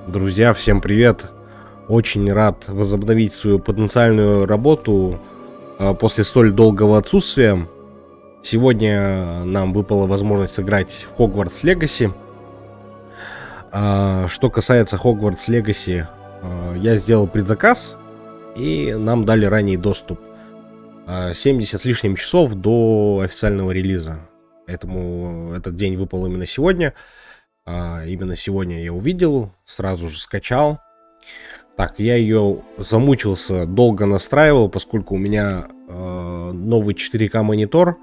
Друзья, всем привет! Очень рад возобновить свою потенциальную работу после столь долгого отсутствия. Сегодня нам выпала возможность сыграть в Hogwarts Legacy. Что касается Hogwarts Legacy, я сделал предзаказ, и нам дали ранний доступ. 70 с лишним часов до официального релиза. Поэтому этот день выпал именно сегодня. Именно сегодня я увидел, сразу же скачал. Так, я ее замучился, долго настраивал, поскольку у меня новый 4К монитор.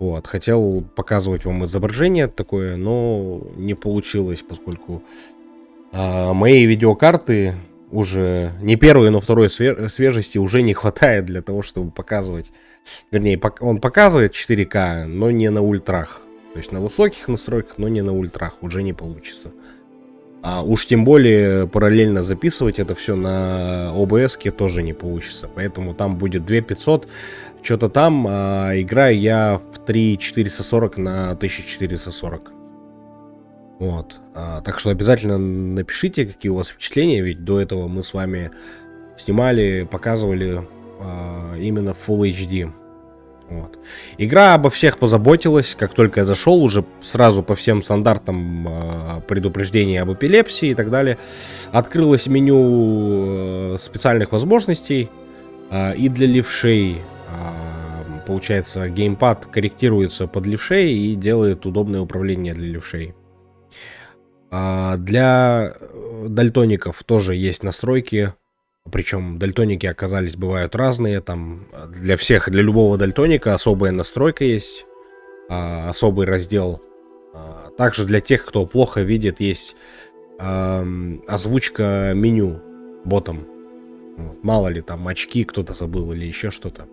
Вот, хотел показывать вам изображение такое, но не получилось, поскольку моей видеокарты уже не первой, но второй свежести уже не хватает для того, чтобы показывать. Вернее, он показывает 4К, но не на ультрах. То есть на высоких настройках, но не на ультрах. Уже не получится. Уж тем более параллельно записывать это все на OBS тоже не получится. Поэтому там будет 2500. Что-то там. Играю я в 3440 на 1440. Вот. Так что обязательно напишите, какие у вас впечатления. Ведь до этого мы с вами снимали, показывали именно Full HD. Вот. Игра обо всех позаботилась. Как только я зашел, уже сразу по всем стандартам предупреждения об эпилепсии и так далее, открылось меню специальных возможностей. И для левшей, получается, геймпад корректируется под левшей и делает удобное управление для левшей. Для дальтоников тоже есть настройки. Причем дальтоники оказались, бывают разные. Там для всех, для любого дальтоника особая настройка есть, особый раздел. Также для тех, кто плохо видит, есть озвучка меню ботом. Вот. Мало ли там очки кто-то забыл или еще что-то.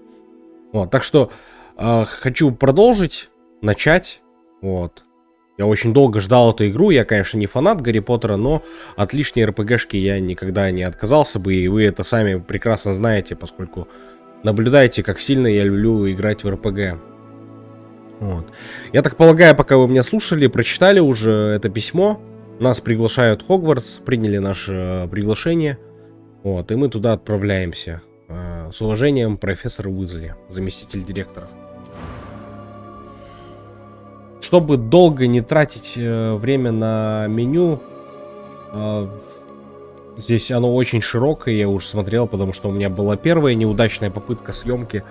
Вот. Так что хочу продолжить, начать. Вот. Я очень долго ждал эту игру. Я, конечно, не фанат Гарри Поттера, но от лишней РПГшки я никогда не отказался бы. И вы это сами прекрасно знаете, поскольку наблюдаете, как сильно я люблю играть в РПГ. Вот. Я так полагаю, пока вы меня слушали, прочитали уже это письмо. Нас приглашают в Хогвартс, приняли наше приглашение. Вот, и мы туда отправляемся. С уважением, профессор Уизли, заместитель директора. Чтобы долго не тратить время на меню, здесь оно очень широкое, я уже смотрел, потому что у меня была первая неудачная попытка съемки.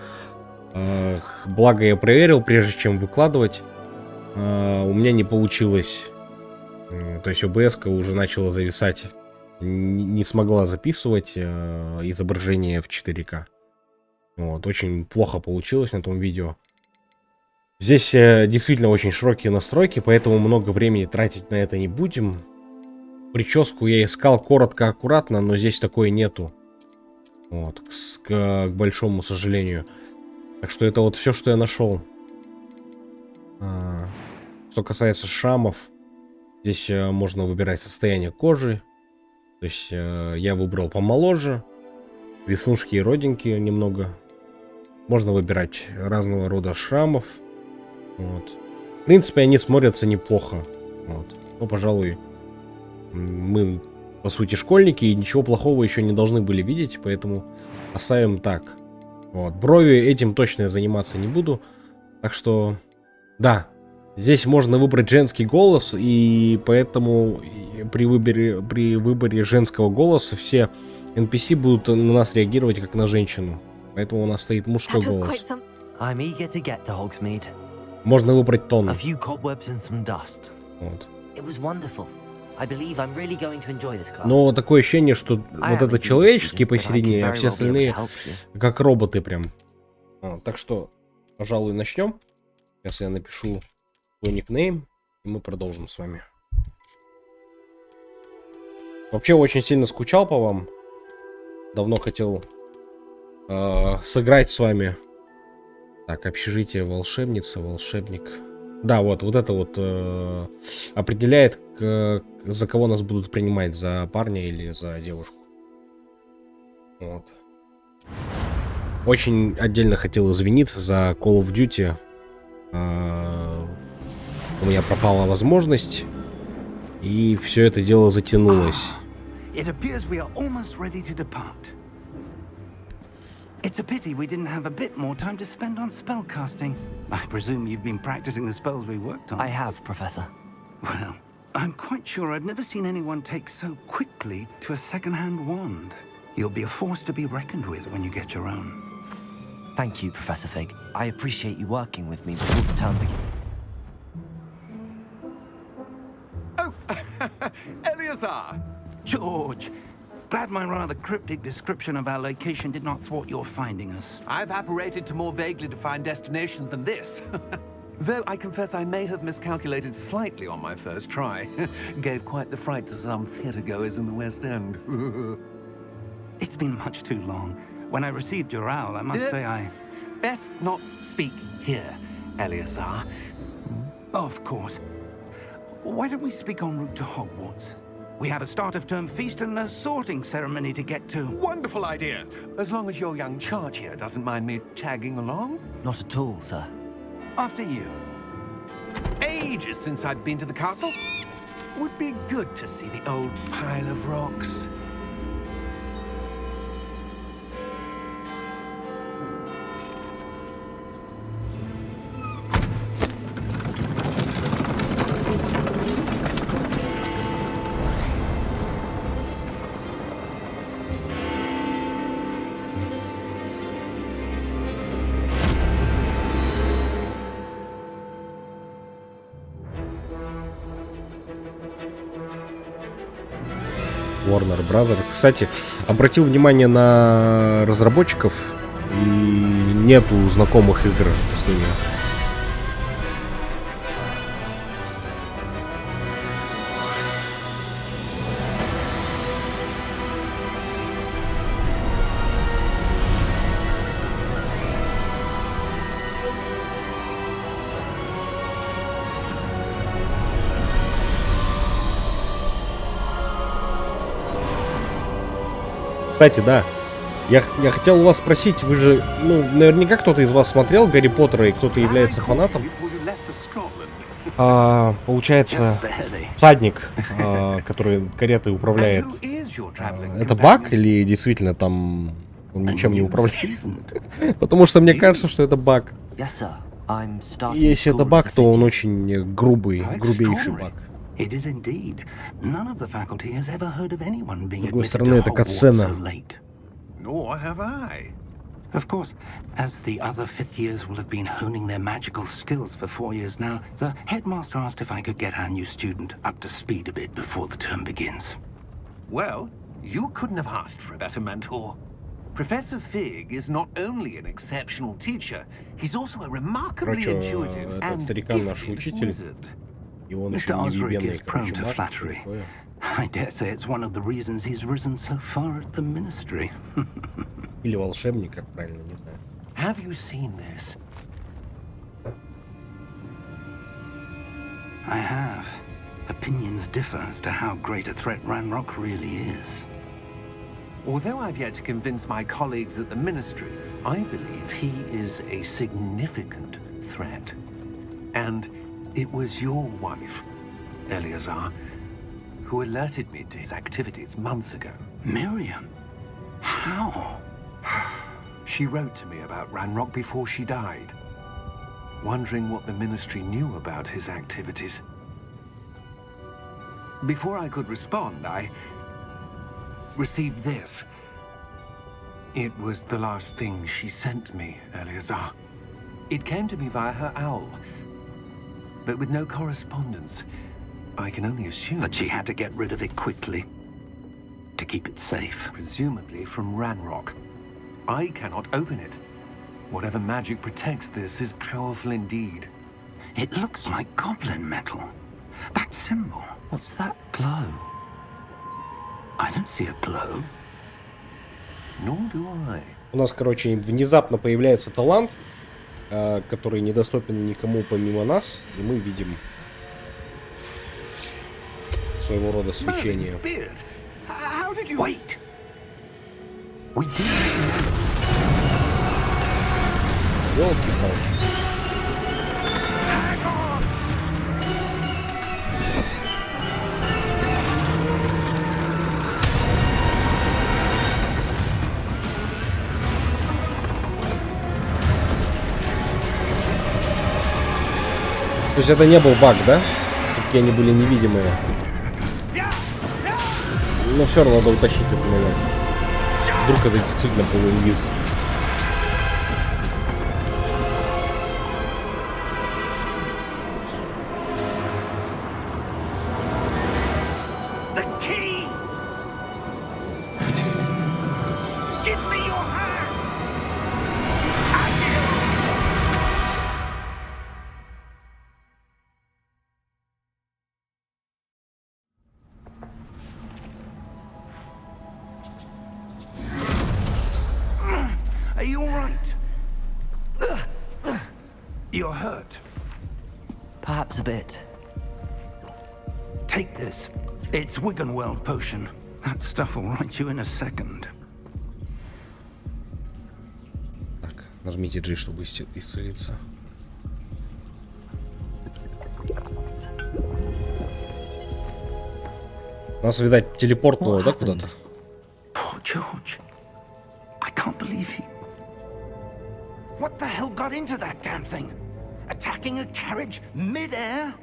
Благо я проверил, прежде чем выкладывать. У меня не получилось. То есть OBS-ка уже начала зависать. Не смогла записывать изображение в 4К. Вот, очень плохо получилось на том видео. Здесь действительно очень широкие настройки, поэтому много времени тратить на это не будем. Прическу я искал коротко, аккуратно, но здесь такой нету. Вот, к большому сожалению. Так что это вот все, что я нашел. Что касается шрамов, здесь можно выбирать состояние кожи. То есть я выбрал помоложе. Веснушки и родинки немного. Можно выбирать разного рода шрамов. Вот. В принципе, они смотрятся неплохо. Вот. Но, пожалуй, мы, по сути, школьники, и ничего плохого еще не должны были видеть, поэтому оставим так. Вот. Брови этим точно я заниматься не буду. Так что, да, здесь можно выбрать женский голос, и поэтому при выборе женского голоса все NPC будут на нас реагировать как на женщину. Поэтому у нас стоит мужской голос. Можно выбрать тон. Вот. Но такое ощущение, что вот это человеческий посередине, а все остальные как роботы прям. Так что, пожалуй, начнем. Сейчас я напишу свой никнейм, и мы продолжим с вами. Вообще очень сильно скучал по вам. Давно хотел сыграть с вами. Так, общежитие, волшебница, волшебник. Да, вот это вот определяет, за кого нас будут принимать, за парня или за девушку. Вот. Очень отдельно хотел извиниться за Call of Duty. У меня пропала возможность, и все это дело затянулось. It appears we are almost ready to depart. It's a pity we didn't have a bit more time to spend on spellcasting. I presume you've been practicing the spells we worked on. I have, Professor. Well, I'm quite sure I've never seen anyone take so quickly to a second-hand wand. You'll be a force to be reckoned with when you get your own. Thank you, Professor Fig. I appreciate you working with me before the term begins. Oh, Eleazar! George, glad my rather cryptic description of our location did not thwart your finding us. I've apparated to more vaguely defined destinations than this. Though I confess I may have miscalculated slightly on my first try. Gave quite the fright to some theatre-goers in the West End. It's been much too long. When I received your owl, I must say I... Best not speak here, Eleazar. Of course. Why don't we speak en route to Hogwarts? We have a start-of-term feast and a sorting ceremony to get to. Wonderful idea! As long as your young charge here doesn't mind me tagging along. Not at all, sir. After you. Ages since I'd been to the castle. Would be good to see the old pile of rocks. Warner Brothers. Кстати, обратил внимание на разработчиков, и нету знакомых игр с ними. Кстати, да, я хотел у вас спросить, вы же, наверняка кто-то из вас смотрел Гарри Поттера и кто-то является фанатом. Получается, всадник, который каретой управляет, это баг или действительно там он ничем не управляет? Потому что мне кажется, что это баг. Если это баг, то он очень грубейший баг. It is indeed. None of the faculty has ever heard of anyone being admitted to Hogwarts so катсцена. late. Nor have I. Of course, as the other fifth years will have been honing their magical skills for 4 years now, the headmaster asked if I could get our new student up to speed a bit before the term begins. Well, you couldn't have asked for a better mentor. Professor Fig is not only an exceptional teacher, he's also a remarkably intuitive and gifted wizard. Mr. Osric is prone to flattery. I dare say it's one of the reasons he's risen so far at the ministry. Или волшебник, как правильно, не знаю. Have you seen this? I have. Opinions differ as to how great a threat Ranrock really is. Although I've yet to convince my colleagues at the ministry, I believe he is a significant threat. And it was your wife, Eleazar, who alerted me to his activities months ago. Miriam? How? She wrote to me about Ranrock before she died, wondering what the ministry knew about his activities. Before I could respond, I received this. It was the last thing she sent me, Eleazar. It came to me via her owl, but with no correspondence. I can only assume that she had to get rid of it quickly, to keep it safe. Presumably from Ranrock. I cannot open it. Whatever magic protects this is powerful indeed. It looks like goblin metal. That symbol. What's that glow? I don't see a glow. Nor do I. У нас, короче, внезапно появляется талант, который недоступен никому помимо нас, и мы видим своего рода свечение. Wait. We did. Ёлки-палки. То есть это не был баг, да? Все-таки они были невидимые. Но все равно надо утащить этот момент. Вдруг это действительно был инвиз. Are you all right? You're hurt. Perhaps a bit. Take this. It's Wiggenweld potion. That stuff will right you in a second. Так, нажмите G, чтобы исцелиться. Нас, видать, телепортнуло, да, куда-то? Poor George. I can't believe he... What the hell got into that damn thing? Attacking a carriage mid-air?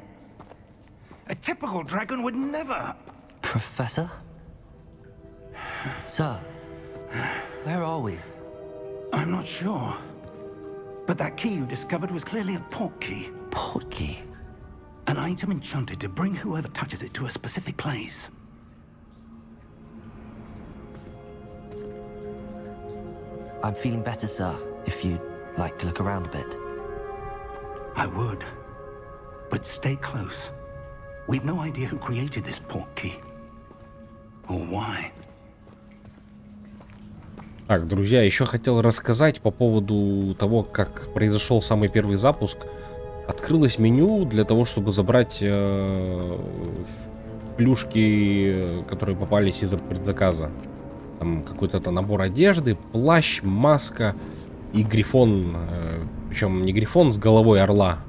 A typical dragon would never... Professor? Sir, where are we? I'm not sure. But that key you discovered was clearly a port key. Port key? An item enchanted to bring whoever touches it to a specific place. I'm feeling better, sir, if you'd like to look around a bit. I would. But stay close. We've no idea who created this port key. Or why. Так, друзья, еще хотел рассказать по поводу того, как произошел самый первый запуск. Открылось меню для того, чтобы забрать плюшки, которые попались из-за предзаказа. Там какой-то набор одежды, плащ, маска и грифон. Причем не грифон с головой орла,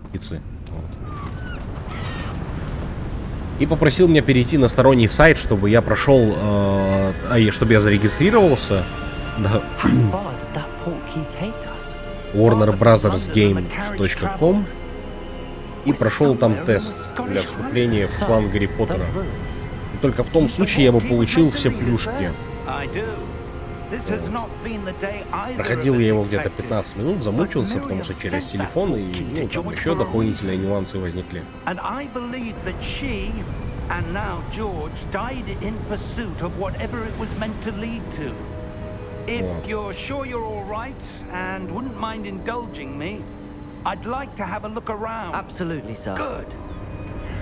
птицы. Вот. И попросил меня перейти на сторонний сайт, чтобы я прошел, чтобы я зарегистрировался. Да. warnerbrothersgames.com и прошел там тест для вступления в клан Гарри Поттера. И только в том случае я бы получил все плюшки. Проходил я его где-то 15 минут, замучился, потому что через телефон, и там еще дополнительные нюансы возникли. If you're sure you're all right and wouldn't mind indulging me, I'd like to have a look around. Absolutely, sir. Good.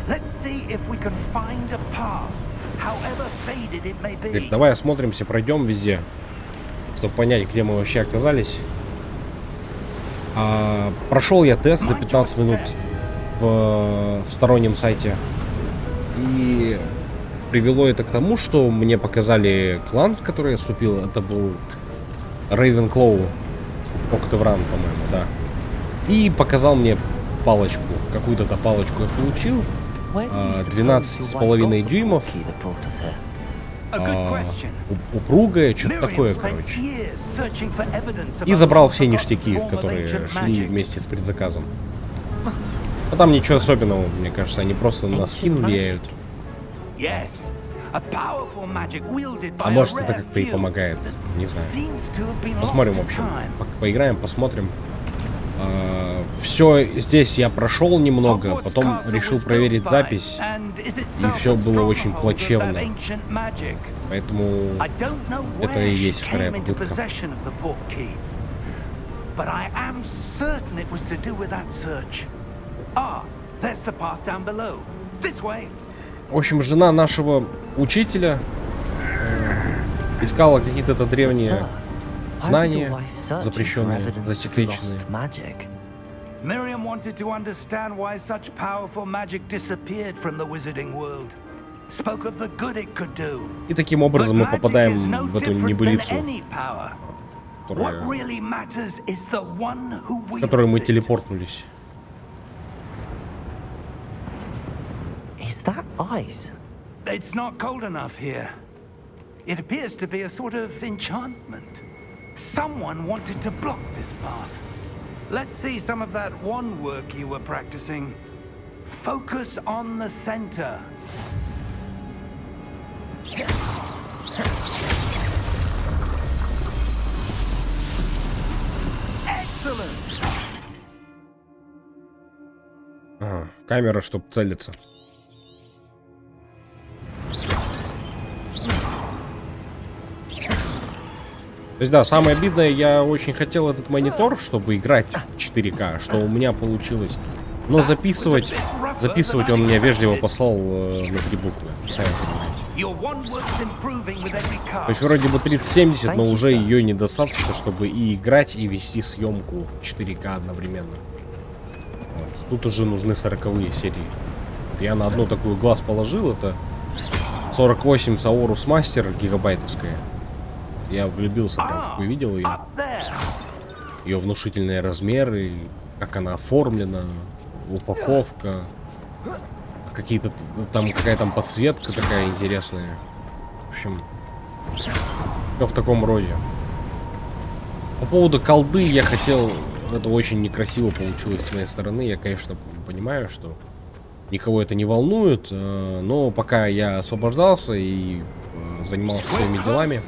Let's see if we can find a path, however faded it may be. Говорит, давай осмотримся, пройдем везде, чтобы понять, где мы вообще оказались. Прошел я тест за 15 минут в стороннем сайте. И привело это к тому, что мне показали клан, в который я вступил. Это был Ravenclaw, Octavran, по-моему, да. И показал мне палочку. Какую-то палочку я получил. 12,5 дюймов. Упругая, что-то такое, короче. И забрал все ништяки, которые шли вместе с предзаказом. А там ничего особенного, мне кажется, они просто на скин влияют. А может, это как-то и помогает, не знаю. Посмотрим, в общем. Поиграем, посмотрим. Все здесь я прошел немного, потом решил проверить запись, и все было очень плачевно. Поэтому это и есть вторая попытка. В общем, жена нашего учителя искала какие-то древние знания, запрещенные, засекреченные. Miriam wanted to understand why such powerful magic disappeared from the wizarding world. Spoke of the good it could do. И таким образом мы попадаем в эту небылицу, в которой мы телепортнулись. Is that ice? It's not cold enough here. It appears to be a sort of enchantment. Someone wanted to block this path. Let's see some of that one work you were practicing. Focus on the center. Excellent. Ага, камера, чтобы целиться. То есть, да, самое обидное, я очень хотел этот монитор, чтобы играть в 4К, что у меня получилось. Но записывать он мне вежливо послал на 3 буквы, сами понимаете. То есть вроде бы 3070, но уже ее недостаточно, чтобы и играть, и вести съемку 4К одновременно. Вот. Тут уже нужны 40-е серии. Вот я на одну такую глаз положил, это 48 Saurus Master гигабайтовская. Я влюбился, прям как увидел ее. Ее внушительные размеры, как она оформлена, упаковка, какие-то там, какая там подсветка такая интересная. В общем, все в таком роде. По поводу колды я хотел, это очень некрасиво получилось с моей стороны. Я, конечно, понимаю, что никого это не волнует, но пока я освобождался и занимался своими делами,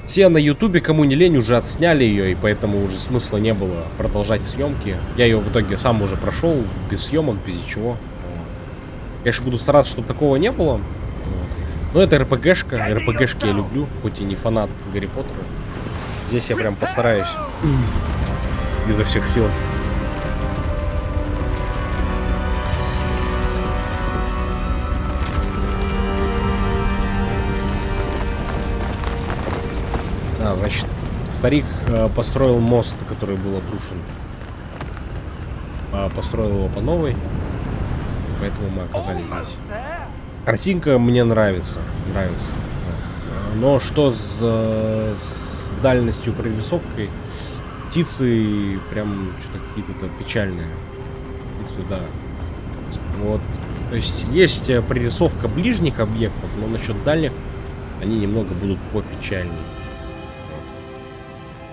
все на ютубе, кому не лень, уже отсняли ее, и поэтому уже смысла не было продолжать съемки. Я ее в итоге сам уже прошел, без съемок, без ничего. Конечно, буду стараться, чтобы такого не было. Но это РПГшка, РПГшки я люблю, хоть и не фанат Гарри Поттера. Здесь я прям постараюсь изо всех сил. Значит, старик построил мост, который был обрушен. Построил его по новой. Поэтому мы оказались здесь. Картинка мне нравится. Но что с дальностью прорисовкой? Птицы прям что-то какие-то печальные. Птицы, да. Вот. То есть прорисовка ближних объектов, но насчет дальних они немного будут попечальнее.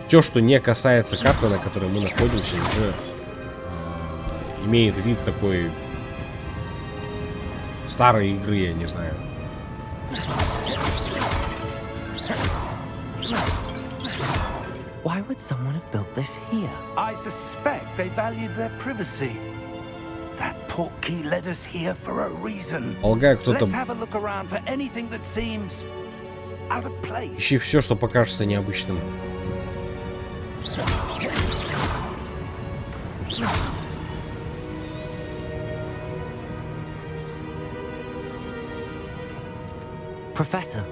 Все, что не касается карты, на которой мы находимся, уже имеет вид такой старой игры, я не знаю. Why would someone have built this here? I suspect they valued their privacy. That portkey led us here for a reason. Полагаю, кто-то... Let's have a look around for anything that seems out of place. Ищи все, что покажется необычным. Professor,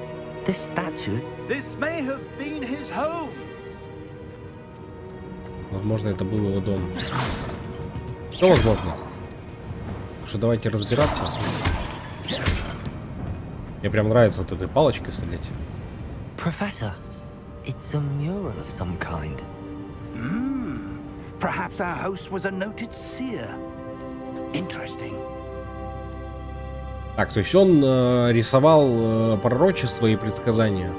this statue... This may have been his home. Возможно, это был его дом. Что возможно? Что давайте разбираться. Мне прям нравится вот этой палочкой стрелять. Professor, it's a mural of some kind. Perhaps our host was a noted seer. Interesting. Так, то есть он рисовал пророчества и предсказания.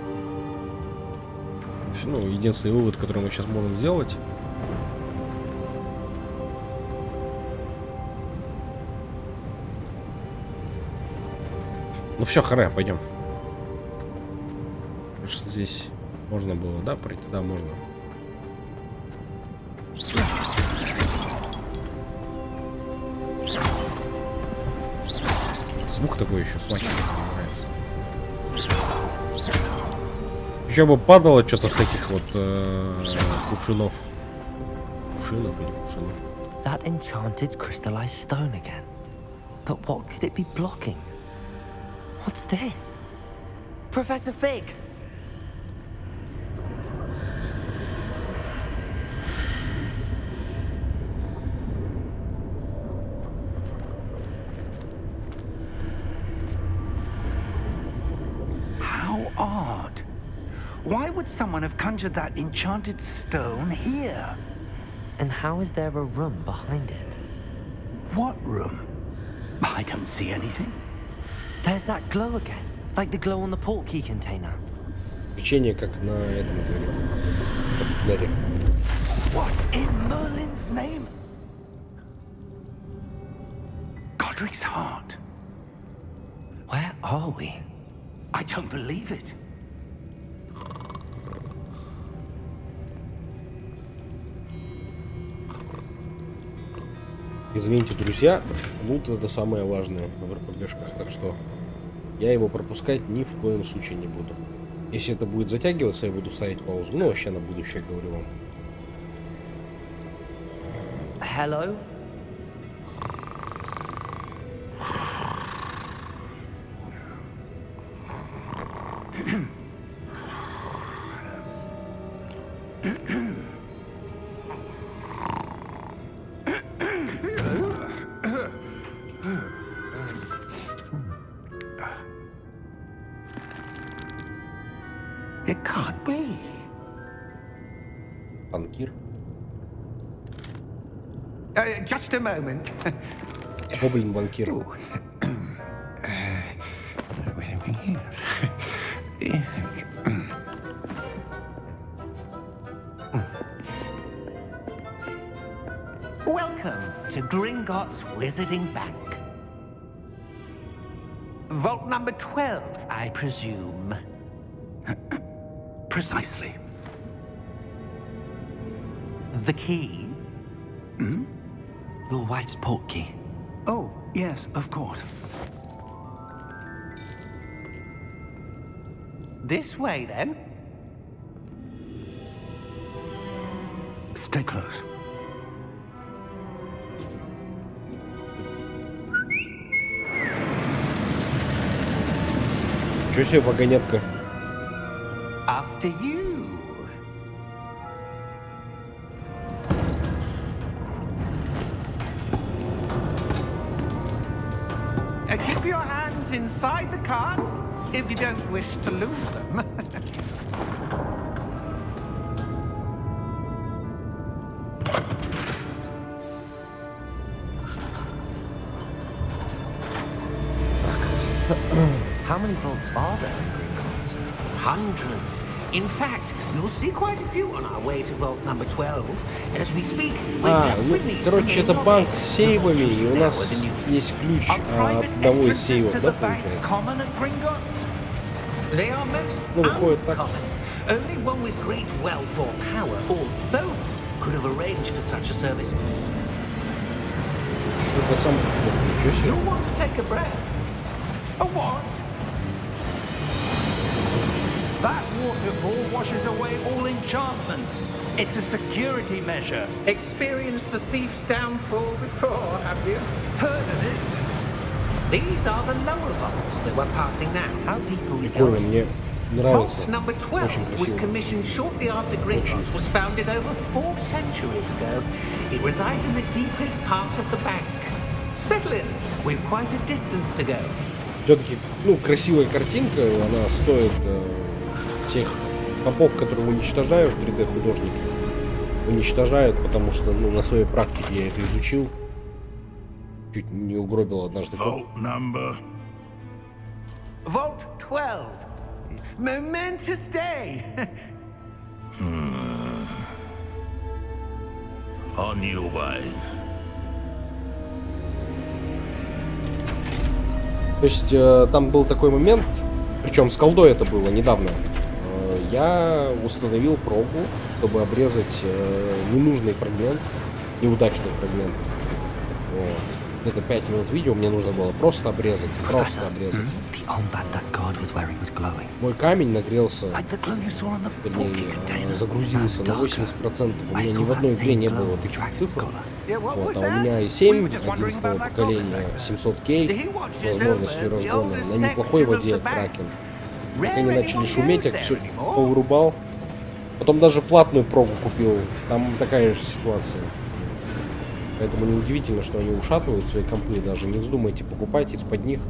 Ну, единственный вывод, который мы сейчас можем сделать. Ну все, харе, пойдем. Кажется, здесь можно было, да, пройти? Да, можно. Звук такой еще смачный, мне нравится. Еще бы падало что-то с этих вот кувшинов. Кувшинов или кувшинов. That enchanted crystallized stone again. But what could it be blocking? What's this? Professor Fig! How odd. Why would someone have conjured that enchanted stone here? And how is there a room behind it? What room? I don't see anything. There's that glow again, like the glow on the portkey container. Печенье, как на этом говорит. What in Merlin's name? Cedric's heart. Where are we? I don't believe it. Извините, друзья, лут это самое важное в РПГшках, так что я его пропускать ни в коем случае не буду. Если это будет затягиваться, я буду ставить паузу. Ну, вообще на будущее говорю вам. Hello? It can't be. Банкир. Just a moment. Гоблин-банкир. Welcome to Gringotts Wizarding Bank. Vault number 12, I presume. Precisely. The key? Your wife's portkey. Oh, yes, of course. This way, then. Stay close. Чё себе вагонетка? After you. Keep your hands inside the cart if you don't wish to lose them. How many vaults are there in Gringotts? Hundreds. In fact, you'll see quite a few on our way to vault number 12. As we speak, we Ну, desperately короче, это need банк knowledge. с сейвами, The vault и у is нас now within use. есть ключ Are от private одного из entrances сейвов, to да, the bank получается? common at Gringotts? They are most Ну, выходит так. uncommon. Only one with great wealth or power, or both, could have arranged for such a service. Это сам... Ничего себе. You'll want to take a breath. A what? That waterfall washes away all enchantments. It's a security measure. Experienced the thief's downfall before, have you? Heard of it? These are the lower vaults that we're passing now. How deep are we Прикольно, going? мне Vault нравится. number 12 Очень was красиво. commissioned shortly after Gringotts was founded over 4 centuries ago. It resides in the deepest part of the bank. Settle in. We've quite a distance to go. Все-таки, ну, красивая картинка, она стоит тех компов, которые уничтожают 3D-художники. Уничтожают, потому что, ну, на своей практике я это изучил. Чуть не угробил однажды. Vault number. Vault 12. Momentous day. On your way. То есть там был такой момент, причем с колдой это было недавно. Я установил прогу, чтобы обрезать ненужный фрагмент, неудачный фрагмент. Вот. Это 5 минут видео, мне нужно было просто обрезать. Просто обрезать. The armband that guard was wearing was glowing. Мой камень нагрелся, Like the glue you saw on the bulky вернее, container. загрузился на 80%. У меня ни в одной игре не было таких цифр. Yeah, what Вот, was а у that? меня и 7 11-го поколения, 700K с возможностью разгона на неплохой воде Кракен. Как они начали шуметь, я все повырубал. Потом даже платную прогу купил. Там такая же ситуация. Поэтому неудивительно, что они ушатывают свои компы. Даже не вздумайте покупать из-под них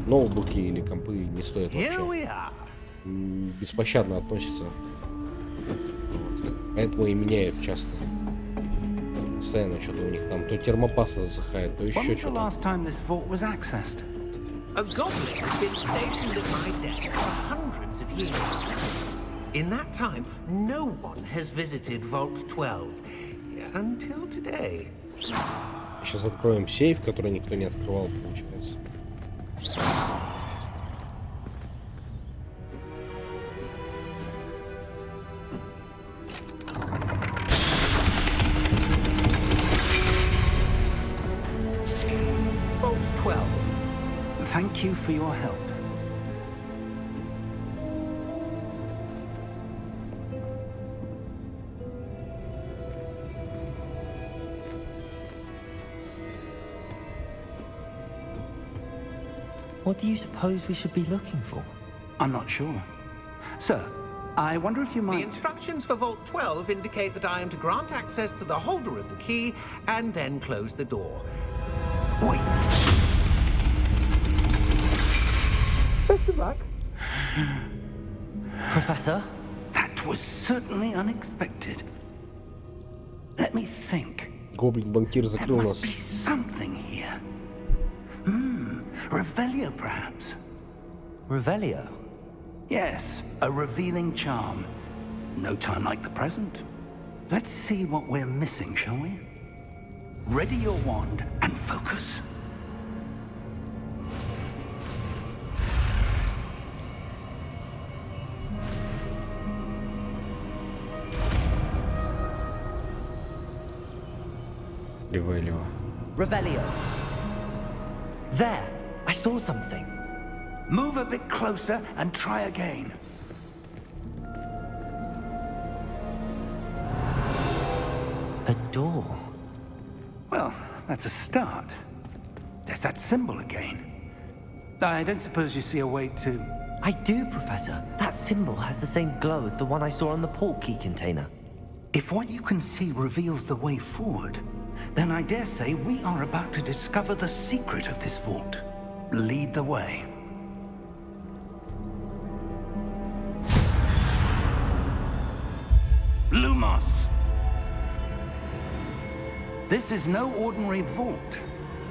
ноутбуки или компы, не стоит Here вообще. we are. Беспощадно относятся. Поэтому и меняют часто. Постоянно что-то у них там то термопаста засыхает, то When еще was the что-то. last time this vault was accessed? A goblin has been stationed at my desk for hundreds of years. In that time, no one has visited Vault 12 until today. Сейчас откроем сейф, который никто не открывал, получается. Vault 12. Thank you for your help. What do you suppose we should be looking for? I'm not sure. Sir, I wonder if you The might... instructions for Vault 12 indicate that I am to grant access to the holder of the key and then close the door. Wait. Best of luck. Professor? That was certainly unexpected. Let me think. Гоблин-банкир There закрыл must нас. be something here. Revelio, perhaps? Revelio? Yes, a revealing charm. No time like the present. Let's see what we're missing, shall we? Ready your wand and focus. Ревелио. Revelio. There! I saw something. Move a bit closer and try again. A door. Well, that's a start. There's that symbol again. I don't suppose you see a way to... I do, Professor. That symbol has the same glow as the one I saw on the port key container. If what you can see reveals the way forward, then I dare say we are about to discover the secret of this vault. Lead the way. Lumos! This is no ordinary vault.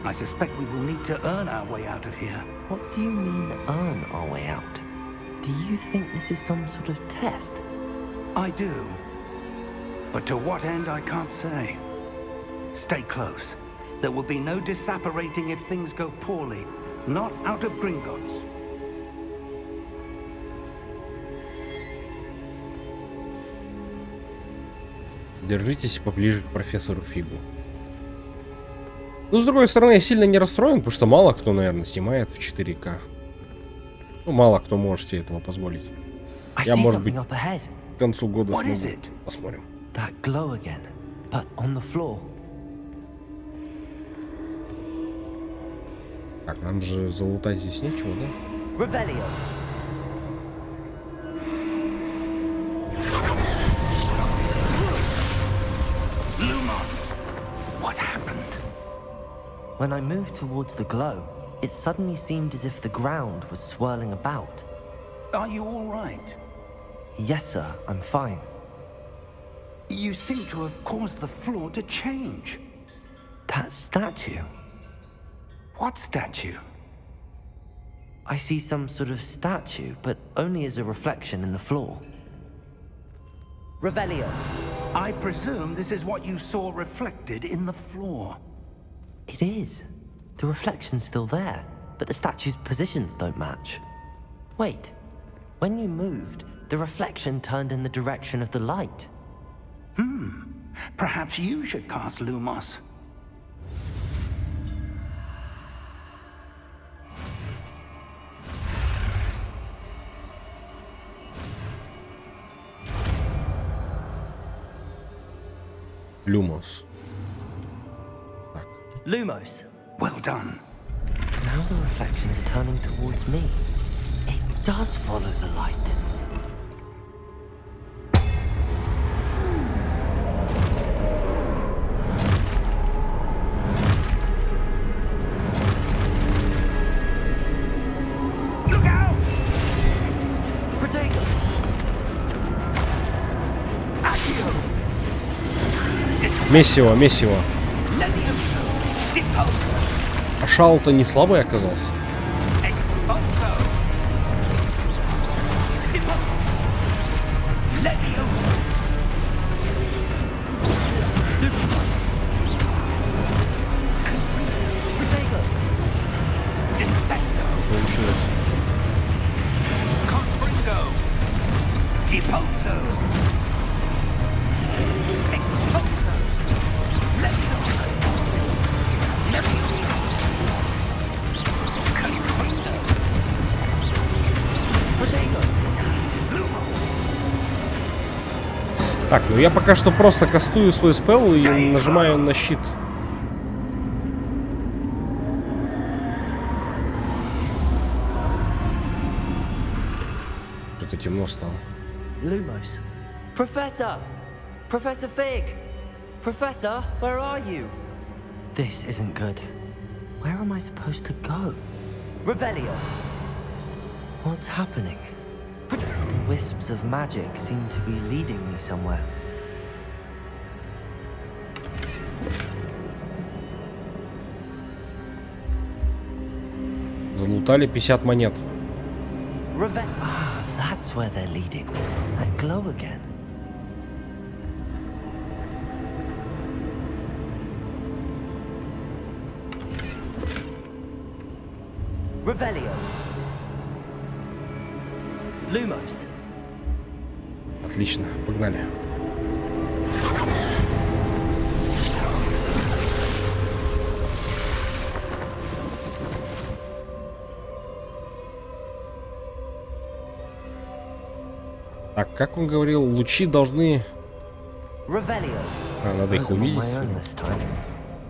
I suspect we will need to earn our way out of here. What do you mean, earn our way out? Do you think this is some sort of test? I do. But to what end, I can't say. Stay close. There will be no disapparating if things go poorly. Not out of Gringotts. Держитесь поближе к профессору Фигу. Ну, с другой стороны, я сильно не расстроен, потому что мало кто, наверное, снимает в 4К. Ну, мало кто может себе этого позволить. Я, может быть, к концу года смогу. Посмотрим. That glow again, but on the floor. Так, нам же залутать здесь нечего, да? Revelio. Lumos! What happened? When I moved towards the glow, it suddenly seemed as if the ground was swirling about. Are you all right? Yes, sir, I'm fine. You seem to have caused the floor to change. That statue. What statue? I see some sort of statue, but only as a reflection in the floor. Revelio. I presume this is what you saw reflected in the floor. It is. The reflection's still there, but the statue's positions don't match. Wait. When you moved, the reflection turned in the direction of the light. Perhaps you should cast Lumos. Lumos. Так. Lumos. Well done. Now the reflection is turning towards me. It does follow the light. Look out! Protego! Accio! Месиво, месиво. Levioso! Deposo! А шал-то не слабый оказался. Expulso! Deposo! Levioso! Expulso. Expulso. Leviosa. Leviosa. Confundo. Potato. Lumo. Так, ну я пока что просто кастую свой спелл и нажимаю на щит. Что-то темно стало. Lumos. Professor! Professor Fig! Professor, where are you? This isn't good. Where am I supposed to go? Revelio! What's happening? The wisps of magic seem to be leading me somewhere. Залутали 50 монет. Ah, that's where they're leading. That glow again. Revelio. Lumos. Отлично, погнали. Так, как он говорил, лучи должны... А, надо их увидеть.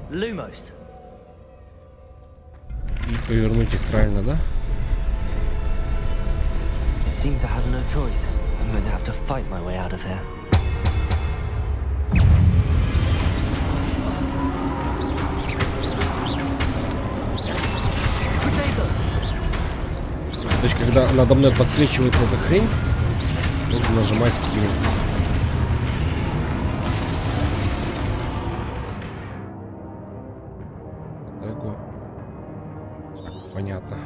Lumos. И повернуть их правильно, да? Seems I have no choice. I'm going to have to fight my way out of here. То есть, когда надо мной подсвечивается эта хрень, нужно нажимать Q. Такое. Понятно.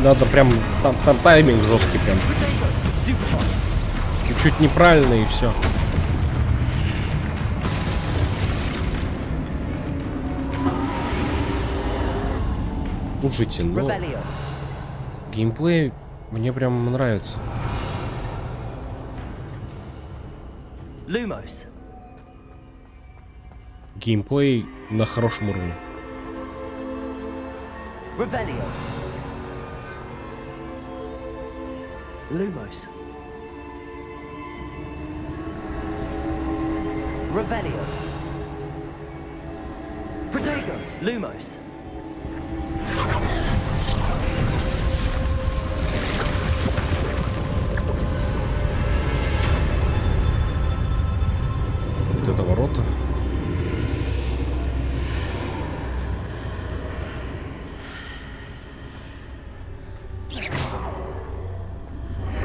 Надо прям, там тайминг жесткий прям. Чуть неправильно и все. Слушайте, ну геймплей мне прям нравится. Lumos. Геймплей на хорошем уровне. Revelio. Lumos. Revelio. Protego. Lumos. Вот это ворота.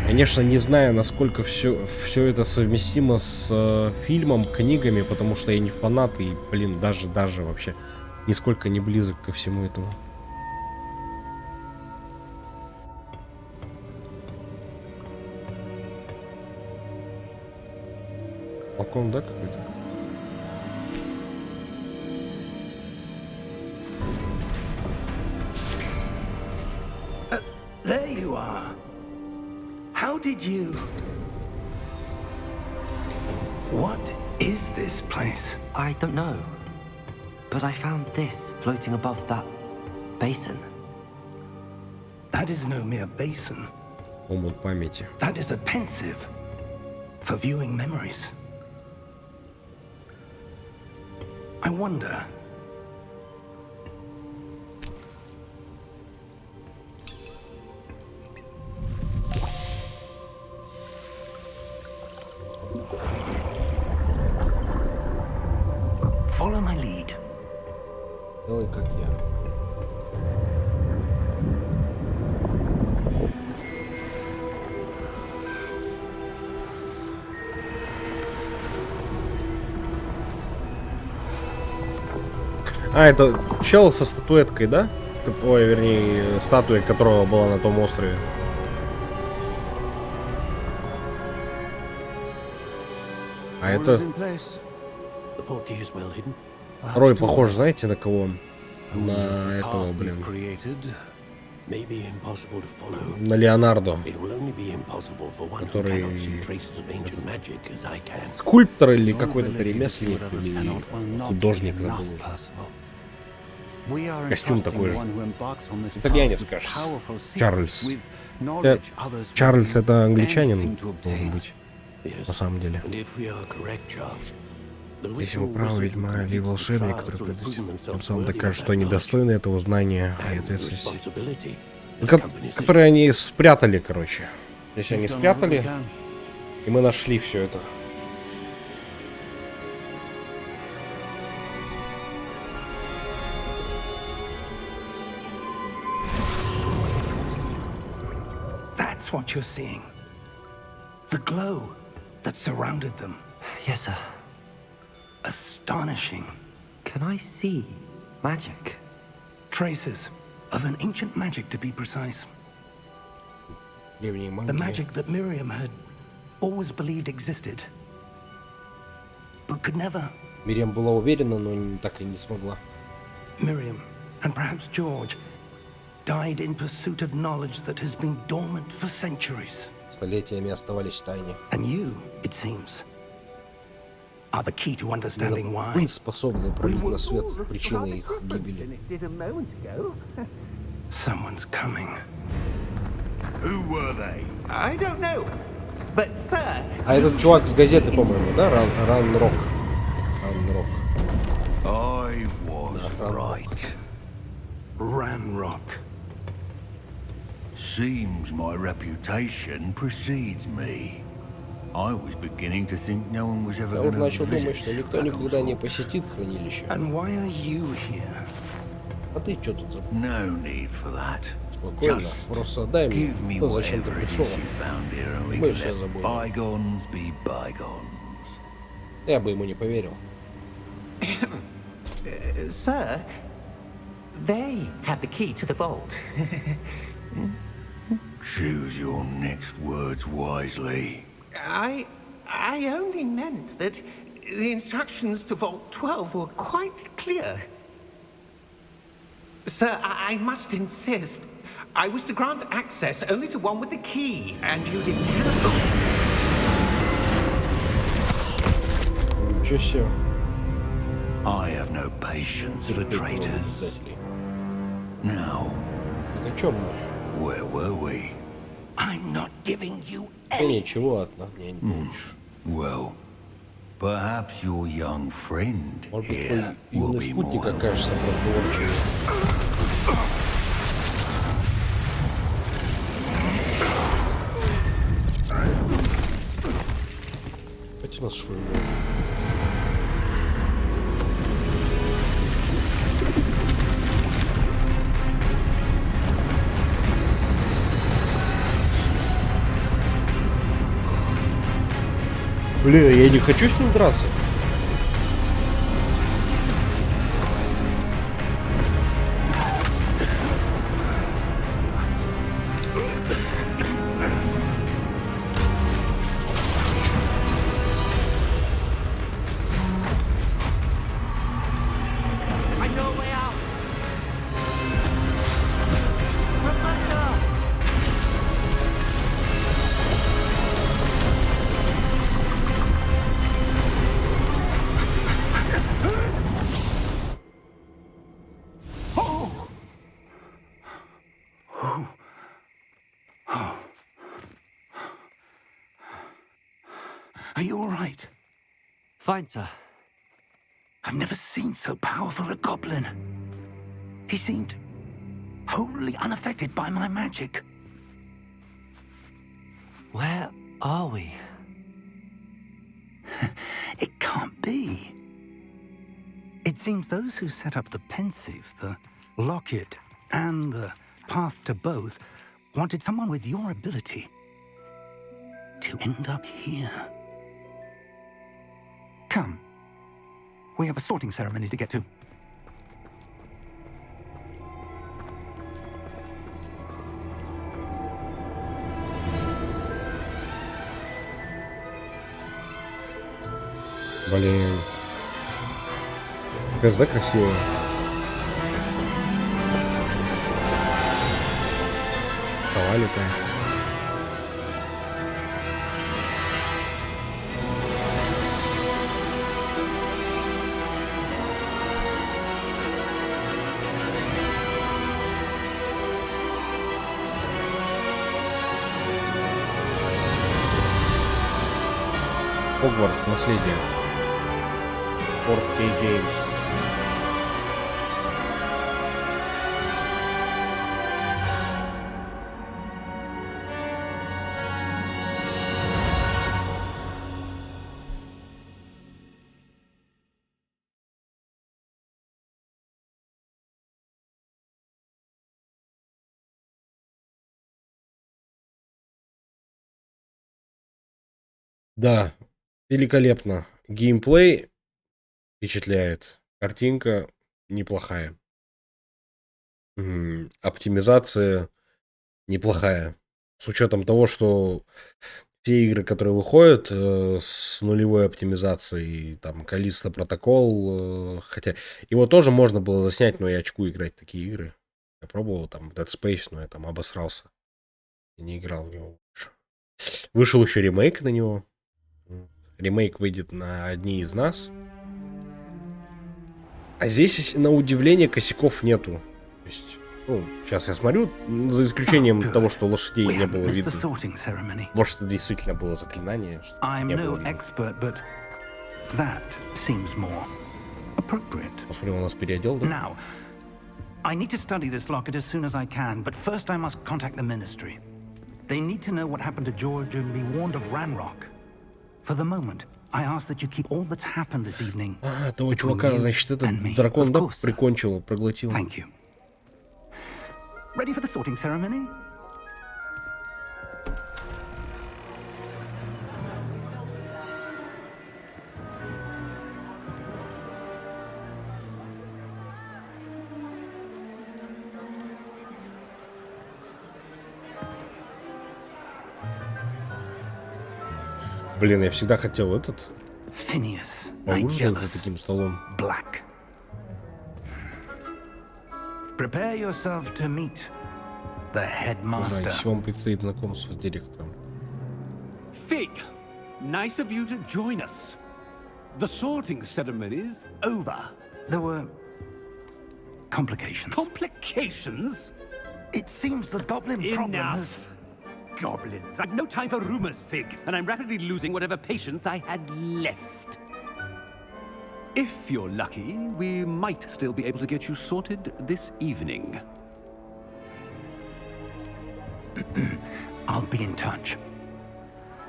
Конечно, не знаю, насколько все это совместимо с фильмом, книгами, потому что я не фанат и, блин, даже вообще нисколько не близок ко всему этому. Балкон, да, какой-то? There you are. How did you... What is this place? I don't know. But I found this floating above that basin. That is no mere basin. Омут памяти. That is a pensive for viewing memories. I wonder... Follow my lead. Делай как я. А, это чел со статуэткой, да? Ой, вернее, статуя, которого была на том острове. А это... Рой похож, знаете, на кого? На этого, блин. На Леонардо. Который... Скульптор или какой-то ремесленник, или художник, забыл уже. Костюм такой же. Итальянец, кажется. Чарльз. Чарльз это англичанин должен быть, на самом деле. Если мы правы, ведьма или волшебник, который тем самым докажет, что они достойны этого знания и ответственности. Которые они спрятали, короче. Если они спрятали, и мы нашли все это. That's what you're seeing. The glow that surrounded them. Yes, sir. Astonishing. Can I see magic? Traces of an ancient magic, to be precise. The magic that Miriam had always believed existed, but could never. Мириам была уверена, но так и не смогла. Miriam, and perhaps George, died in pursuit of knowledge that has been dormant for centuries. Столетиями оставались в тайне. And you, it seems, are the key to understanding why. Вы способны пролить на свет причины их гибели. Someone's coming. Who were they? I don't know. But, sir... А этот чувак с газеты, по-моему, да? Ран-Рок. I was right. Ranrock. Seems my reputation precedes me. I was beginning to think no one was ever Я вот going to начал думать, что visit никто никогда не Rackham's посетит хранилище. And why are you here? А ты что тут забыл? No need for that. Спокойно, просто дай мне, Give me ну, зачем ты whatever it пришел. is you found here, and we Мы can все let забудем. bygones be bygones. Я бы ему не поверил. Sir, they have the key to the vault. Choose your next words wisely. I only meant that the instructions to Vault 12 were quite clear. Sir, I must insist. I was to grant access only to one with the key, and you didn't have Ничего себе. I have no patience for traitors. Now, Так о чем мы? where were we? I'm not giving you Ты any. ничего от меня не получишь. Well, perhaps your young friend Может быть, here твой will юный be спутник more. окажется разговорчивым. Хоть у нас швырнул. Бля, я не хочу с ним драться. I know a way out. Professor! Are you all right? Fine, sir. I've never seen so powerful a goblin. He seemed wholly unaffected by my magic. Where are we? It can't be. It seems those who set up the pensive, the locket, and the path to both wanted someone with your ability to end up here. Come. We have a sorting ceremony to get to. Блин. Кажется, да, красиво? Сова летает. Hogwarts наследие. 4K Games. Да, великолепно. Геймплей впечатляет. Картинка неплохая. Оптимизация неплохая. С учетом того, что все игры, которые выходят с нулевой оптимизацией, там Callisto протокол, хотя его тоже можно было заснять, но я очку играть в такие игры. Я пробовал там Dead Space, но я там обосрался. И не играл в него больше. Вышел еще ремейк на него. Ремейк выйдет на одни из нас. А здесь, на удивление, косяков нету. То есть, ну, сейчас я смотрю, за исключением того, что лошадей не было видно. Может, это действительно было заклинание, что не было видно. Посмотрим, у нас переодел, да? I need to study this locket as soon as I can, but first I must contact the ministry. They need to know what happened to George and be warned of Ranrock. For the moment, I ask that you keep all that's happened this evening. Того чувака, значит, этот дракон, да, прикончил, проглотил. Thank you. Ready for the sorting ceremony? Блин, я всегда хотел этот поужинать за таким столом. Black. Prepare yourself to meet the headmaster. Знаете, вам предстоит знакомство с директором. Fig, nice of you to join us. The sorting ceremony's over. There were complications. Complications? It seems the goblin problem has... Goblins. I've no time for rumors, Fig, and I'm rapidly losing whatever patience I had left. If you're lucky, we might still be able to get you sorted this evening. I'll be in touch.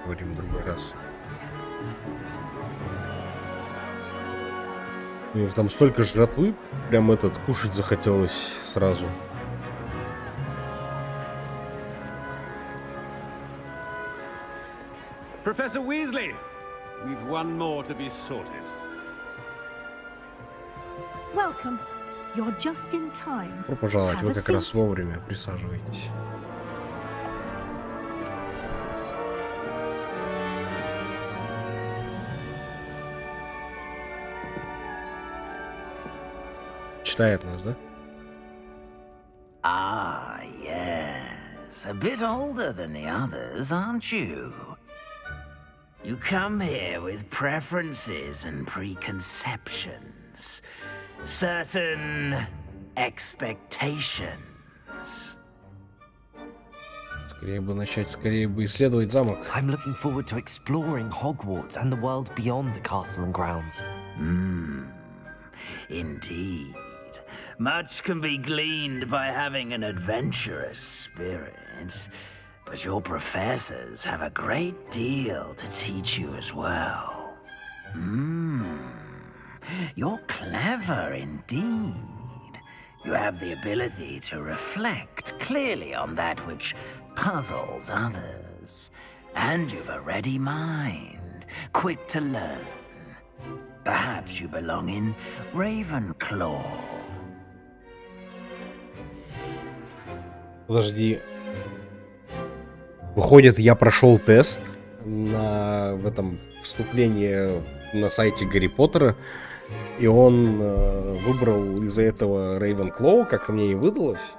Говорим в другой раз. У них там столько жратвы, прям этот кушать захотелось сразу. Professor Weasley, we've one more to be sorted. Welcome. You're just in time. Добро пожаловать, вы как раз вовремя. Присаживайтесь. Читает нас, да? Ah, yes. A bit older than the others, aren't you? You come here with preferences and preconceptions. Certain expectations. Скорее бы начать, скорее бы исследовать замок. I'm looking forward to exploring Hogwarts and the world beyond the castle and grounds. Indeed. Much can be gleaned by having an adventurous spirit, but your professors have a great deal to teach you as well. You're clever indeed. You have the ability to reflect clearly on that which puzzles others. And you've a ready mind, quick to learn. Perhaps you belong in Ravenclaw. Подожди. Выходит, я прошел тест в этом вступлении на сайте Гарри Поттера, и он выбрал из-за этого Ravenclaw, как мне и выдалось.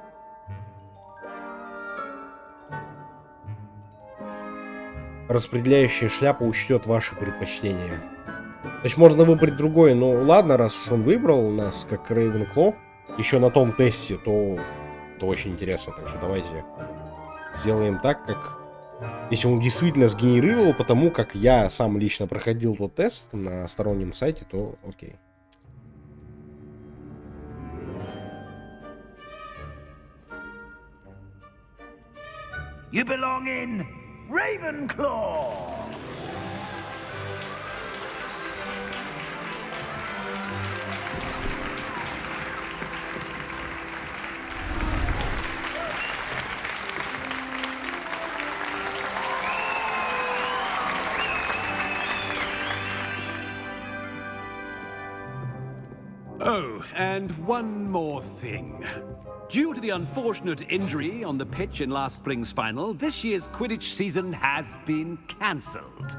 Распределяющая шляпа учтет ваши предпочтения. То есть можно выбрать другой, но ладно, раз уж он выбрал нас как Ravenclaw, еще на том тесте, то это очень интересно. Так что давайте сделаем так, как... Если он действительно сгенерировал, потому как я сам лично проходил тот тест на стороннем сайте, то окей. You belong in Ravenclaw! Oh, and one more thing. Due to the unfortunate injury on the pitch in last spring's final, this year's Quidditch season has been cancelled.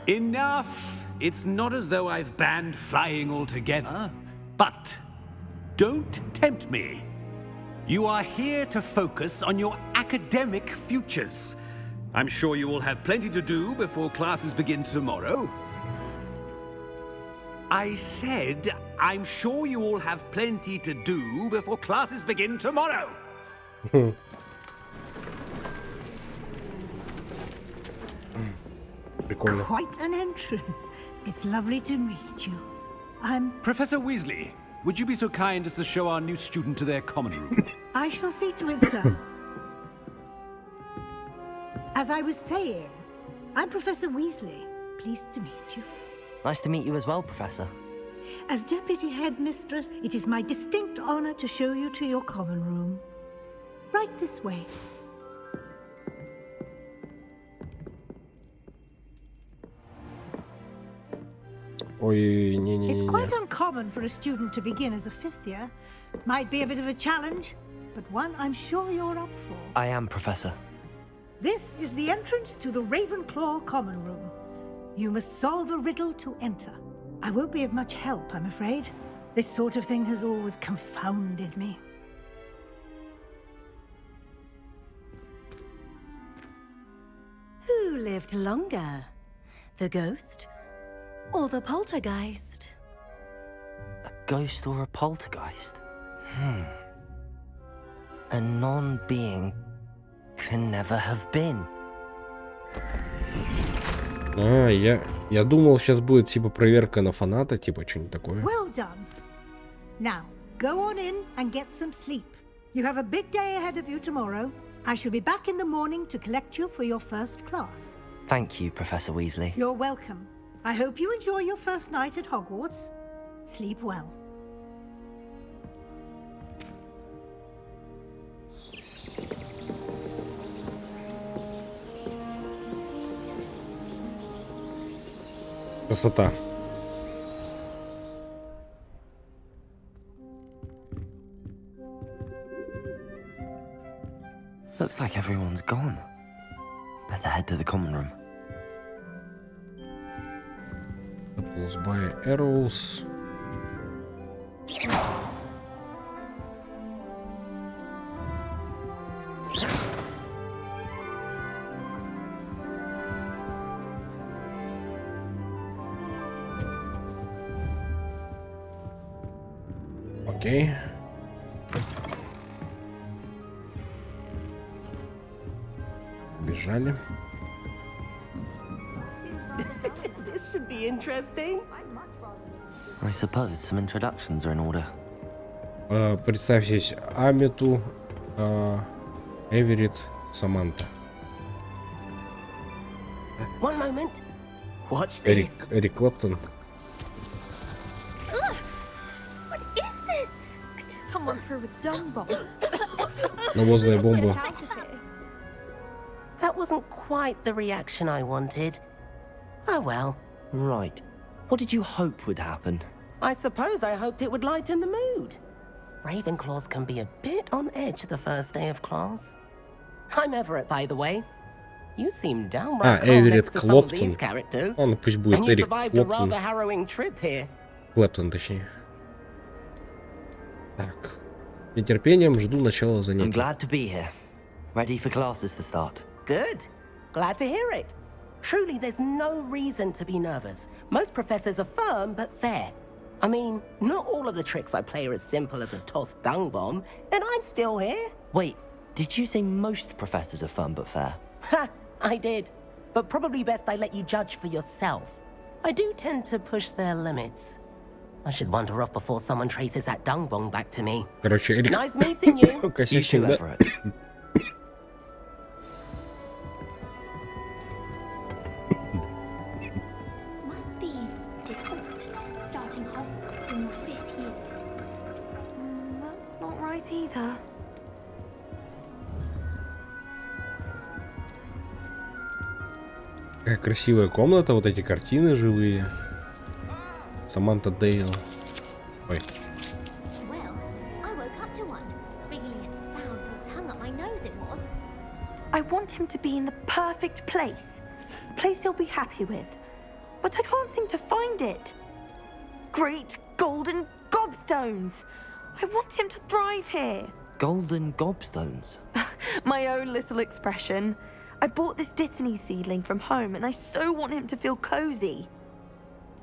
Enough! It's not as though I've banned flying altogether, but don't tempt me. You are here to focus on your academic futures. I'm sure you will have plenty to do before classes begin tomorrow. I said, I'm sure you all have plenty to do before classes begin tomorrow. Quite an entrance. It's lovely to meet you. I'm... Professor Weasley, would you be so kind as to show our new student to their common room? I shall see to it, sir. As I was saying, I'm Professor Weasley. Pleased to meet you. Nice to meet you as well, Professor. As Deputy Headmistress, it is my distinct honor to show you to your common room. Right this way. Ой, не-не-не. It's quite uncommon for a student to begin as a fifth year. Might be a bit of a challenge, but one I'm sure you're up for. I am, Professor. This is the entrance to the Ravenclaw common room. You must solve a riddle to enter. I won't be of much help, I'm afraid. This sort of thing has always confounded me. Who lived longer? The ghost or the poltergeist? A ghost or a poltergeist? A non-being can never have been. Я думал, сейчас будет типа проверка на фаната, типа что-нибудь такое. Well done. Now, go on in and get some sleep. You have a big day ahead of you tomorrow. I shall be back in the morning to collect you for your first class. Thank you, Professor Weasley. You're welcome. I hope you enjoy your first night at Hogwarts. Sleep well. Красота. Looks like everyone's gone. Better head to the common room. Apples by arrows. Окей. Бежали. This should be interesting. I suppose some introductions are in order. Представьтесь, Амету, Эверетт, Саманта. One moment. Watch this. Эрик Клэптон. What is this? Someone threw a dung bomb. Навозная бомба. That wasn't quite the reaction I wanted. Oh well. Right. What did you hope would happen? I suppose I hoped it would lighten the mood. Ravenclaws can be a bit on edge the first day of class. I'm Everett, by the way. You seem downright calm next to some of these characters. Он пусть будет And you Эрик survived a Клэптон. rather harrowing trip here. Клэптон, точнее. Так. С нетерпением жду начала I'm занятий. glad to be here. Ready for classes to start. Good. Glad to hear it. Truly, there's no reason to be nervous. Most professors are firm but fair. I mean, not all of the tricks I play are as simple as a tossed dung bomb, and I'm still here. Wait, did you say most professors are fun but fair? Ha! I did. But probably best I let you judge for yourself. I do tend to push their limits. I should wander off before someone traces that dung bomb back to me. Короче, Эрик... Nice meeting you. Косячник, да? Must be different, starting Hogwarts in your 5th year. That's not right either. Какая красивая комната, вот эти картины живые. Саманта Дейл. Ой. Well, I woke up to one. Wriggling its foul little tongue up my nose it was. I want him to be in the perfect place. A place he'll be happy with. But I can't seem to find it. Great golden gobstones! I want him to thrive here. Golden gobstones? My own little expression. I bought this Dittany seedling from home and I so want him to feel cozy.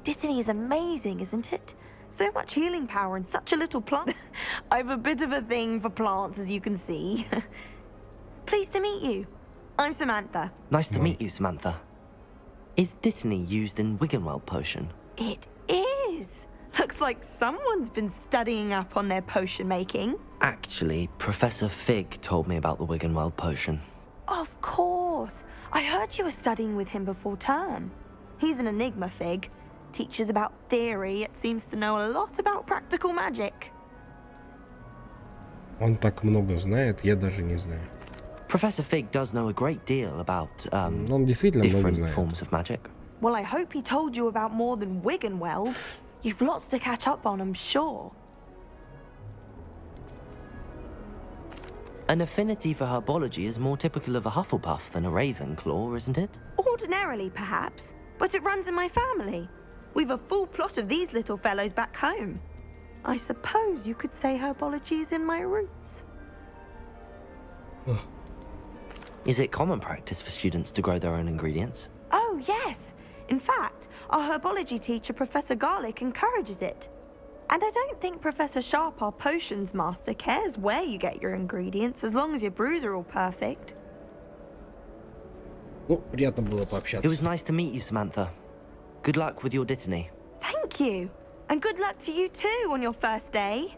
Dittany is amazing, isn't it? So much healing power in such a little plant. I've a bit of a thing for plants, as you can see. Pleased to meet you. I'm Samantha. Nice to meet you, Samantha. Is Dittany used in Wiggenweld potion? It is. Looks like someone's been studying up on their potion making. Actually, Professor Fig told me about the Wiggenweld potion. Of course. I heard you were studying with him before term. He's an enigma, Fig. Teaches about theory, yet seems to know a lot about practical magic. Он так много знает, я даже не знаю. Professor Fig does know a great deal about Он действительно много different знает. forms of magic. Well, I hope he told you about more than Wiggenweld. You've lots to catch up on, I'm sure. An affinity for herbology is more typical of a Hufflepuff than a Ravenclaw, isn't it? Ordinarily, perhaps, but it runs in my family. We've a full plot of these little fellows back home. I suppose you could say herbology is in my roots. Is it common practice for students to grow their own ingredients? Oh, yes. In fact, our herbology teacher, Professor Garlick, encourages it. And I don't think Professor Sharp, our potions master, cares where you get your ingredients, as long as your brews are all perfect. Ну, приятно было It was пообщаться. nice to meet you, Samantha. Good luck with your Dittany. Thank you. And good luck to you too on your first day.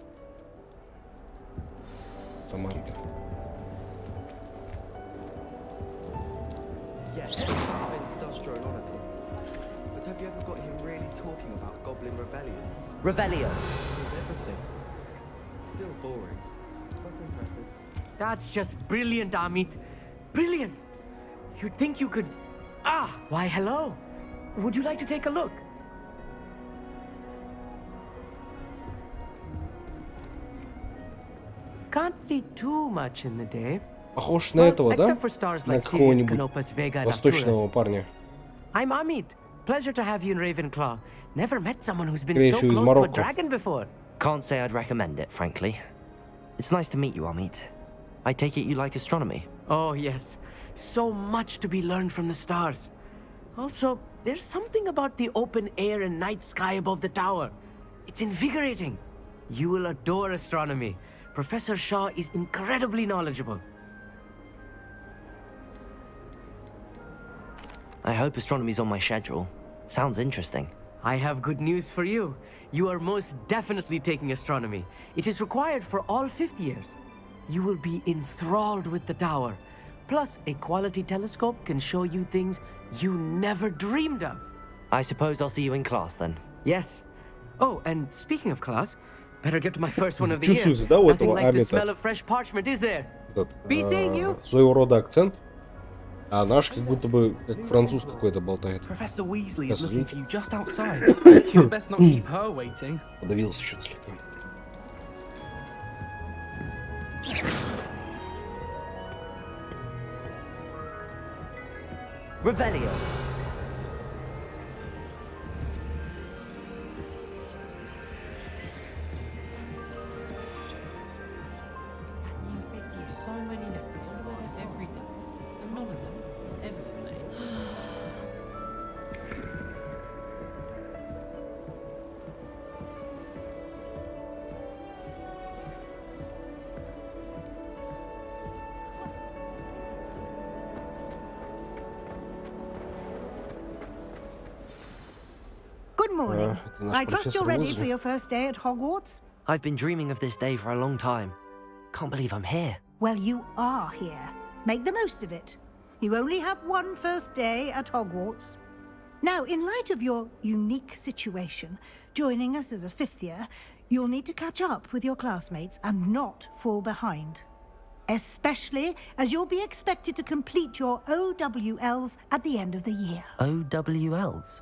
Саманта. Yes, Vince does drone on a bit. But have you ever got him really talking about goblin rebellions? Revelio. With everything. Still boring. But impressive. That's just brilliant, Amit. Brilliant. You'd think you could... Ah, why hello. Would you like to take a look? Can't see too much in the day. Похож на этого, да? Except for stars На like Sirius, какого-нибудь Canopus, Vega, and восточного Arcturus. парня. I'm Amit. Pleasure to have you in Ravenclaw. Never met someone who's been Скорее so всего, из close to a Марокко. dragon before. Can't say I'd recommend it, frankly. It's nice to meet you, Amit. I take it you like astronomy. Oh, yes. So much to be learned from the stars. Also, there's something about the open air and night sky above the tower. It's invigorating. You will adore astronomy. Professor Shaw is incredibly knowledgeable. I hope astronomy's on my schedule. Sounds interesting. I have good news for you. You are most definitely taking astronomy. It is required for all 5th years. You will be enthralled with the tower. Plus, a quality telescope can show you things you never dreamed of. I suppose I'll see you in class then. Yes. Oh, and speaking of class, better get to my first one of the Чувствуется, year. да, у Nothing этого like the Амита smell of fresh parchment, is there? Be seeing you. Своего рода акцент. А наш как будто бы как француз какой-то болтает. Professor Weasley is Сейчас looking видите? for you just outside. You'd best not keep her waiting. Подавился что-то слегка. Revelio. So many letters, I write them every day, and none of them is ever for me. Good morning. это наш I trust профессор you're ready Уизли. for your first day at Hogwarts. I've been dreaming of this day for a long time. Can't believe I'm here. Well, you are here. Make the most of it. You only have one first day at Hogwarts. Now, in light of your unique situation, joining us as a fifth year, you'll need to catch up with your classmates and not fall behind. Especially as you'll be expected to complete your OWLs at the end of the year. OWLs?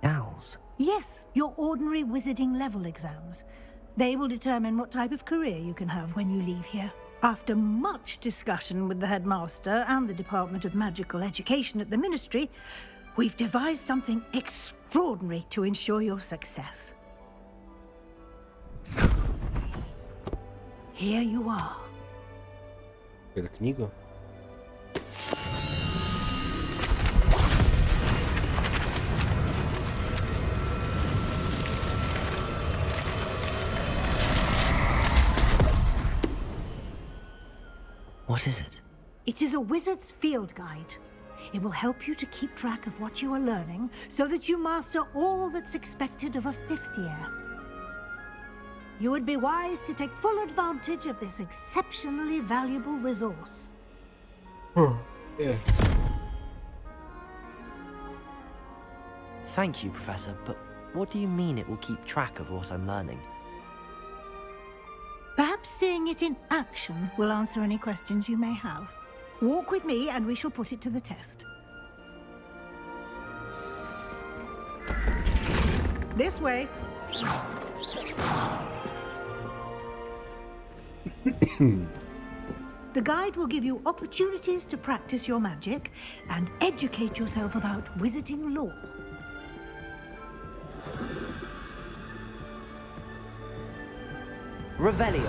Owls? Yes, your ordinary wizarding level exams. They will determine what type of career you can have when you leave here. After much discussion with the headmaster and the Department of Magical Education at the Ministry, we've devised something extraordinary to ensure your success. Here you are. Это книга. What is it? It is a wizard's field guide. It will help you to keep track of what you are learning so that you master all that's expected of a fifth year. You would be wise to take full advantage of this exceptionally valuable resource. Yeah. Thank you, Professor, but what do you mean it will keep track of what I'm learning? Perhaps seeing it in action will answer any questions you may have. Walk with me and we shall put it to the test. This way. The guide will give you opportunities to practice your magic and educate yourself about wizarding lore. Revelio.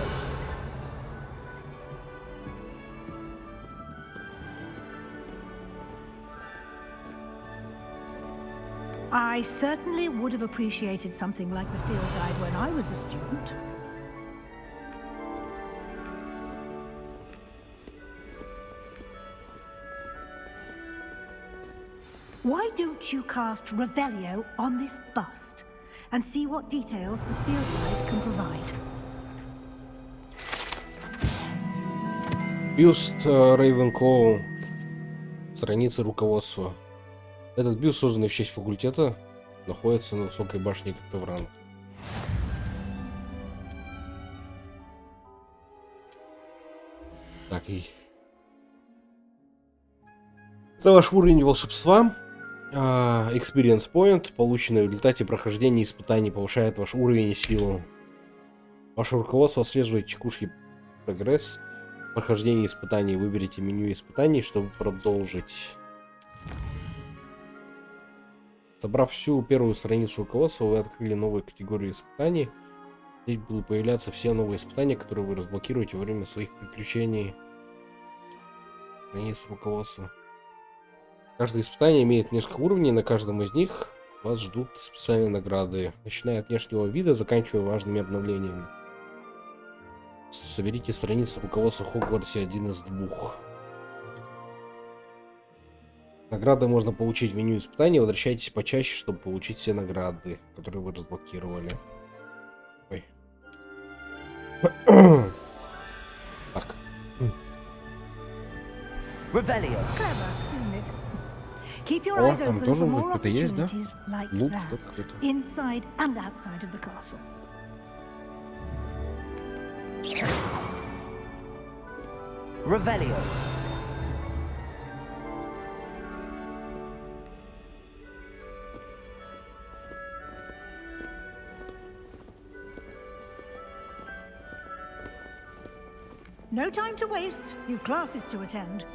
I certainly would have appreciated something like the field guide when I was a student. Why don't you cast Revelio on this bust and see what details the field guide can provide? Бюст Рейвенклоу. Страница руководства. Этот бюст, созданный в честь факультета, находится на высокой башне Коктеврана. Так, и... Это ваш уровень волшебства. Experience Point, полученный в результате прохождения испытаний, повышает ваш уровень и силу. Ваше руководство отслеживает текущий прогресс прохождения испытаний. Выберите меню испытаний, чтобы продолжить. Собрав всю первую страницу руководства, вы открыли новую категорию испытаний. Здесь будут появляться все новые испытания, которые вы разблокируете во время своих приключений. Страница руководства. Каждое испытание имеет несколько уровней, на каждом из них вас ждут специальные награды, начиная от внешнего вида, заканчивая важными обновлениями. Соберите страницу руководства в Хогвартсе 1 из 2. Награды можно получить в меню испытаний. Возвращайтесь почаще, чтобы получить все награды, которые вы разблокировали. Ой. Так. Revelio. Clever, isn't it? Keep your О, eyes там open тоже for уже more кто-то есть, да? opportunities like Лут, that, что какой-то. inside and outside of the castle. Revelio. No time to waste. You've classes to attend.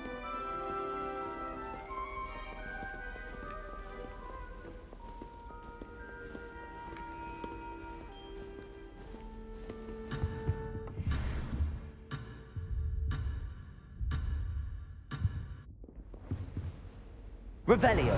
Revelio.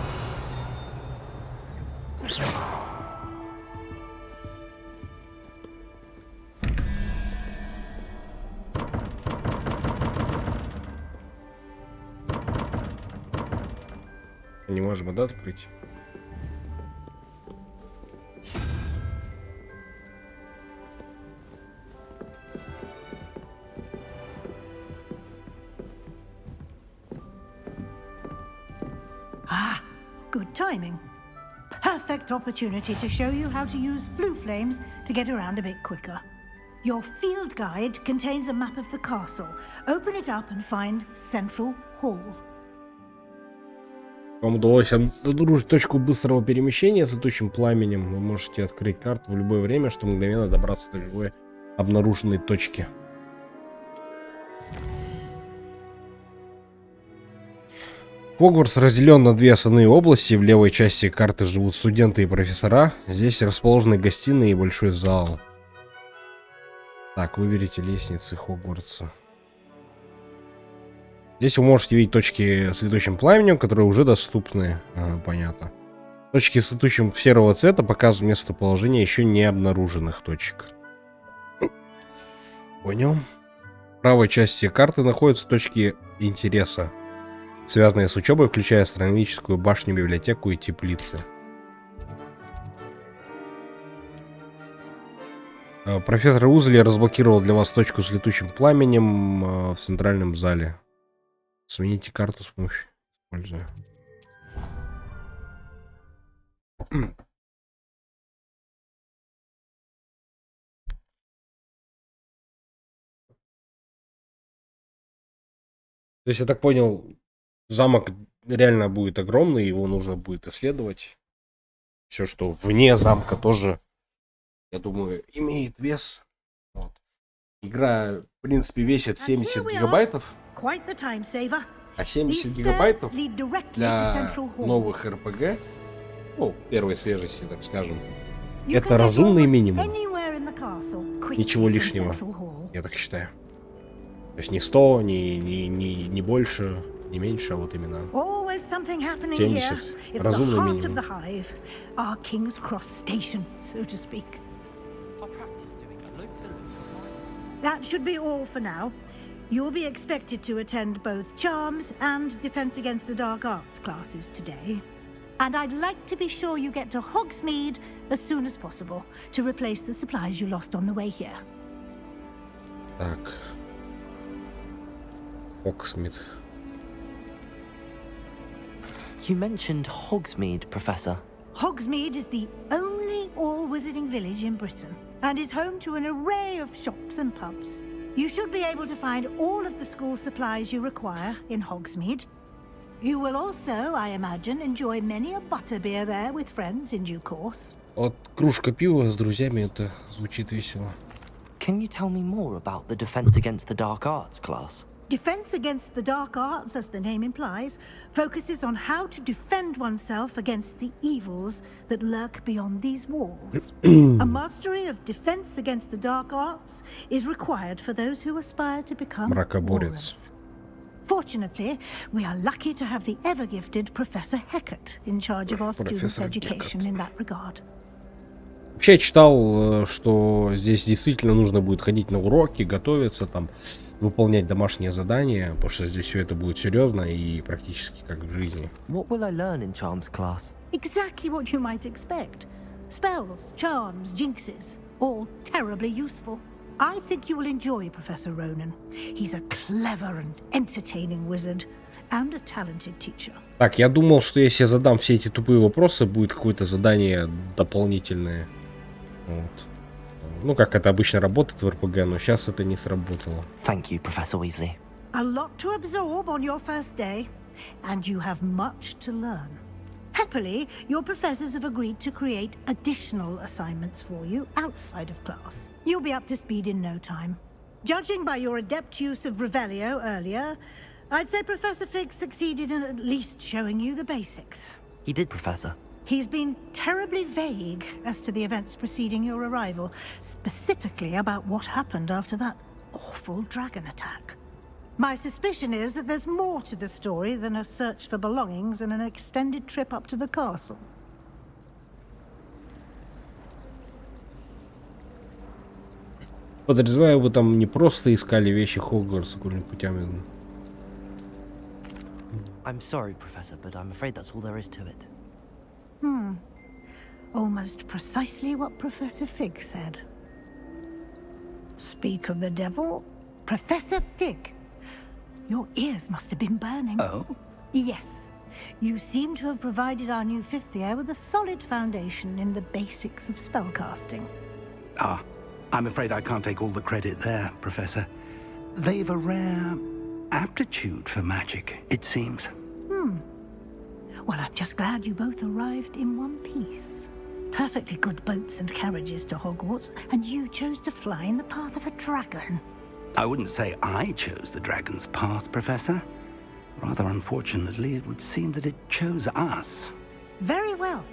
Не можем, да, открыть? Ah, good timing. Perfect opportunity to show you how to use flue flames to get around a bit quicker. Your field guide contains a map of the castle. Open it up and find Central Hall. Вам удалось обнаружить точку быстрого перемещения с летучим пламенем. Вы можете открыть карту в любое время, чтобы мгновенно добраться до любой обнаруженной точки. Хогвартс разделен на две основные области. В левой части карты живут студенты и профессора. Здесь расположены гостиные и большой зал. Так, выберите лестницы Хогвартса. Здесь вы можете видеть точки с летучим пламенем, которые уже доступны. Ага, понятно. Точки с летучим серого цвета показывают местоположение еще не обнаруженных точек. Понял. В правой части карты находятся точки интереса, связанные с учебой, включая астрономическую башню, библиотеку и теплицы. Профессор Узли разблокировал для вас точку с летучим пламенем в центральном зале. Смените карту с помощью, используя. То есть, я так понял, замок реально будет огромный, его нужно будет исследовать. Все, что вне замка, тоже, я думаю, имеет вес. Вот. Игра, в принципе, весит 70 гигабайтов. А 70 гигабайтов для новых РПГ, ну, первой свежести, так скажем, это разумный минимум. Ничего лишнего, я так считаю. То есть не 100, не больше, не меньше, а вот именно 70. Разумный минимум. That should be all for now. You'll be expected to attend both Charms and Defense Against the Dark Arts classes today. And I'd like to be sure you get to Hogsmeade as soon as possible to replace the supplies you lost on the way here. Так. Hogsmeade. You mentioned Hogsmeade, Professor. Hogsmeade is the only all-wizarding village in Britain and is home to an array of shops and pubs. You should be able to find all of the school supplies you require in Hogsmeade. You will also, I imagine, enjoy many a butterbeer there with friends in due course. Вот кружка пива с друзьями, это звучит весело. Can you tell me more about the Defense Against the Dark Arts class? Defense Against the Dark Arts, as the name implies, focuses on how to defend oneself against the evils that lurk beyond these walls. A mastery of Defense Against the Dark Arts is required for those who aspire to become warriors. Fortunately, we are lucky to have the ever-gifted Professor Hecat in charge of our students' education in that regard. Вообще я читал, что здесь действительно нужно будет ходить на уроки, готовиться, там, выполнять домашние задания, потому что здесь все это будет серьезно и практически как в жизни. What will I learn in Charms class? Exactly what you might expect. Spells, charms, jinxes, all terribly useful. I think you will enjoy Professor Ronan. He's a clever and entertaining wizard and a talented teacher. Так, я думал, что если я задам все эти тупые вопросы, будет какое-то задание дополнительное. Вот. Ну, как это обычно работает в РПГ, но сейчас это не сработало. Thank you, Professor Weasley. A lot to absorb on your first day, and you have much to learn. Happily, your professors have agreed to create additional assignments for you outside of class. You'll be up to speed in no time. Judging by your adept use of Revelio earlier, I'd say Professor Fig succeeded in at least showing you the basics. He did, Professor. He's been terribly vague as to the events preceding your arrival, specifically about what happened after that awful dragon attack. My suspicion is that there's more to the story than a search for belongings and an extended trip up to the castle. Подозреваю, вы там не просто искали вещи Хогвартса окольными путями. I'm sorry, Professor, but I'm afraid that's all there is to it. Almost precisely what Professor Fig said. Speak of the devil, Professor Fig. Your ears must have been burning. Oh? Yes. You seem to have provided our new fifth year with a solid foundation in the basics of spellcasting. Ah, I'm afraid I can't take all the credit there, Professor. They've a rare aptitude for magic, it seems. Well, I'm just glad you both arrived in one piece. Perfectly good boats and carriages to Hogwarts, and you chose to fly in the path of a dragon. I wouldn't say I chose the dragon's path, Professor. Rather unfortunately, it would seem that it chose us. Very well.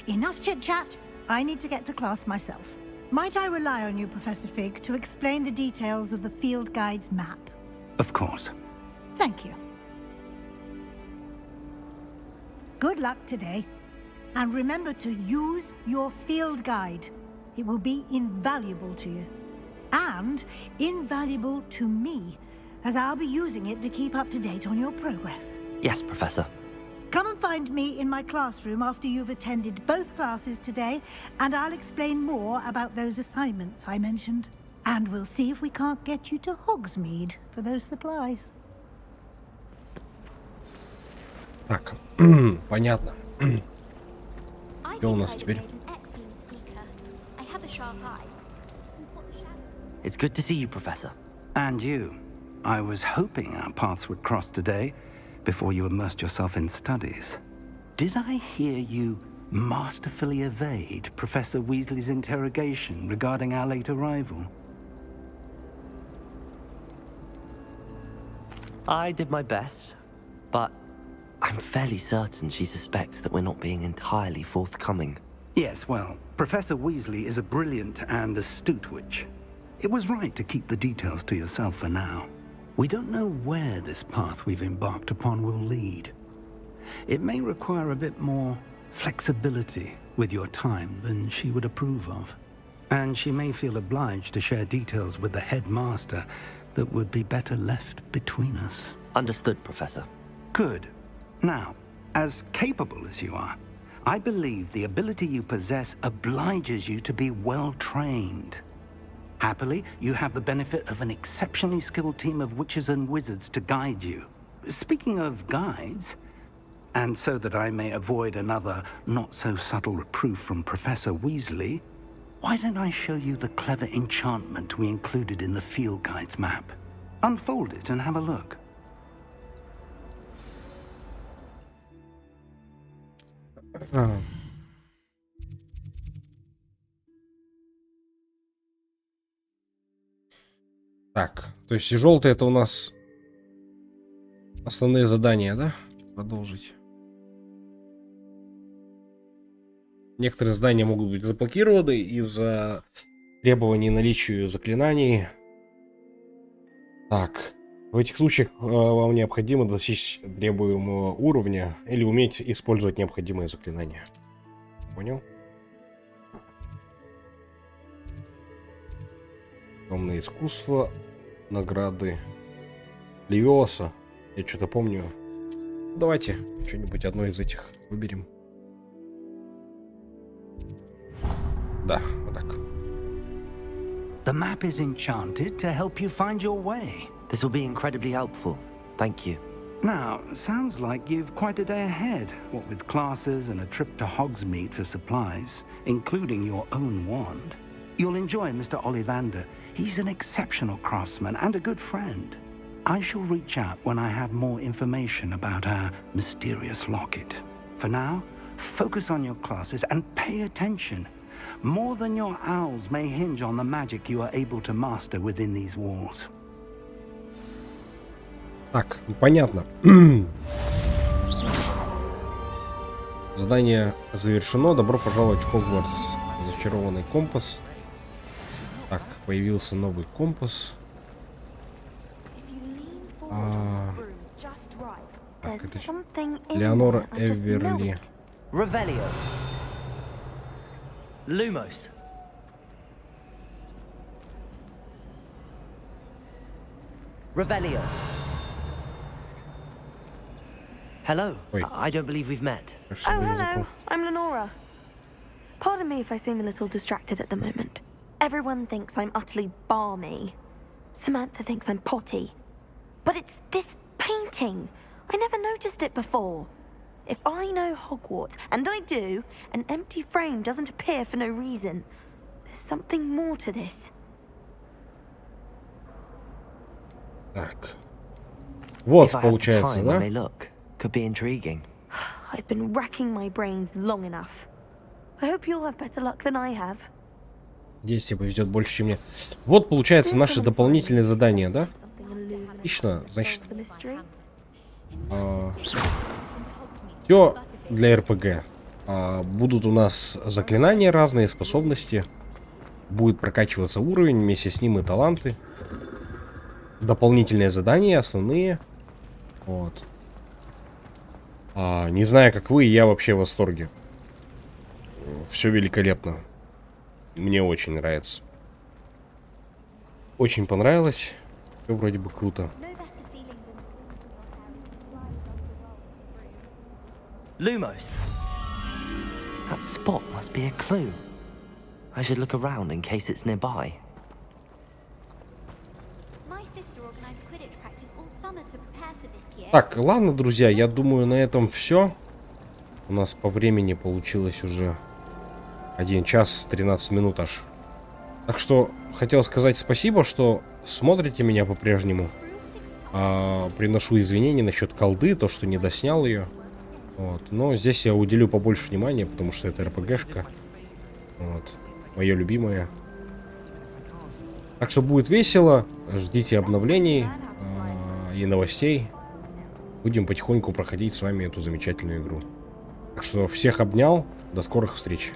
Enough chit-chat. I need to get to class myself. Might I rely on you, Professor Fig, to explain the details of the field guide's map? Of course. Thank you. Good luck today. And remember to use your field guide. It will be invaluable to you. And invaluable to me, as I'll be using it to keep up to date on your progress. Yes, Professor. Come and find me in my classroom after you've attended both classes today, and I'll explain more about those assignments I mentioned. And we'll see if we can't get you to Hogsmeade for those supplies. Так, понятно. Что у нас теперь? It's good to see you, Professor. And you. I was hoping our paths would cross today, before you immersed yourself in studies. Did I hear you masterfully evade Professor Weasley's interrogation regarding our late arrival? I did my best, but I'm fairly certain she suspects that we're not being entirely forthcoming. Yes, well, Professor Weasley is a brilliant and astute witch. It was right to keep the details to yourself for now. We don't know where this path we've embarked upon will lead. It may require a bit more flexibility with your time than she would approve of. And she may feel obliged to share details with the headmaster that would be better left between us. Understood, Professor. Good. Now, as capable as you are, I believe the ability you possess obliges you to be well trained. Happily, you have the benefit of an exceptionally skilled team of witches and wizards to guide you. Speaking of guides, and so that I may avoid another not-so-subtle reproof from Professor Weasley, why don't I show you the clever enchantment we included in the field guide's map? Unfold it and have a look. Так, то есть желтый это у нас основные задания, да? Продолжить. Некоторые задания могут быть заблокированы из-за требований наличия заклинаний. Так, в этих случаях вам необходимо достичь требуемого уровня или уметь использовать необходимые заклинания. Понял? Темное искусство, награды Левиоса. Я что-то помню. Давайте что-нибудь одно из этих выберем. Да, вот так. The map is enchanted to help you find your way. This will be incredibly helpful. Thank you. Now, sounds like you've quite a day ahead, what with classes and a trip to Hogsmeade for supplies, including your own wand. You'll enjoy Mr. Ollivander. He's an exceptional craftsman and a good friend. I shall reach out when I have more information about our mysterious locket. For now, focus on your classes and pay attention. More than your owls may hinge on the magic you are able to master within these walls. Так, понятно. Задание завершено. Добро пожаловать в Хогвартс. Зачарованный компас. Так, появился новый компас. Так, это Леонора Эверли. Revelio. Lumos. Revelio. Hello. Wait. I don't believe we've met. Oh, hello. I'm Lenora. Pardon me if I seem a little distracted at the moment. Everyone thinks I'm utterly balmy. Samantha thinks I'm potty. But it's this painting. I never noticed it before. If I know Hogwarts, and I do, an empty frame doesn't appear for no reason. There's something more to this. Так. Вот, получается, да? Could be intriguing. I've been racking my brains long enough. I hope you'll have better luck than I have. Здесь тебе повезет больше, чем мне. Вот, получается, наше дополнительное задание, да? Отлично, значит... все для РПГ. Будут у нас заклинания разные, способности. Будет прокачиваться уровень, вместе с ним и таланты. Дополнительные задания, основные. Вот. Не знаю, как вы, я вообще в восторге. Все великолепно. Мне очень нравится. Очень понравилось. Все вроде бы круто. Lumos. That spot must be a clue. I should look around in case it's nearby. Так, ладно, друзья, я думаю, на этом все. У нас по времени получилось уже 1 час 13 минут аж. Так что хотел сказать спасибо, что смотрите меня по-прежнему. Приношу извинения насчет колды, то, что не доснял ее. Вот. Но здесь я уделю побольше внимания, потому что это РПГшка. Вот. Мое любимое. Так что будет весело. Ждите обновлений и новостей. Будем потихоньку проходить с вами эту замечательную игру. Так что всех обнял. До скорых встреч.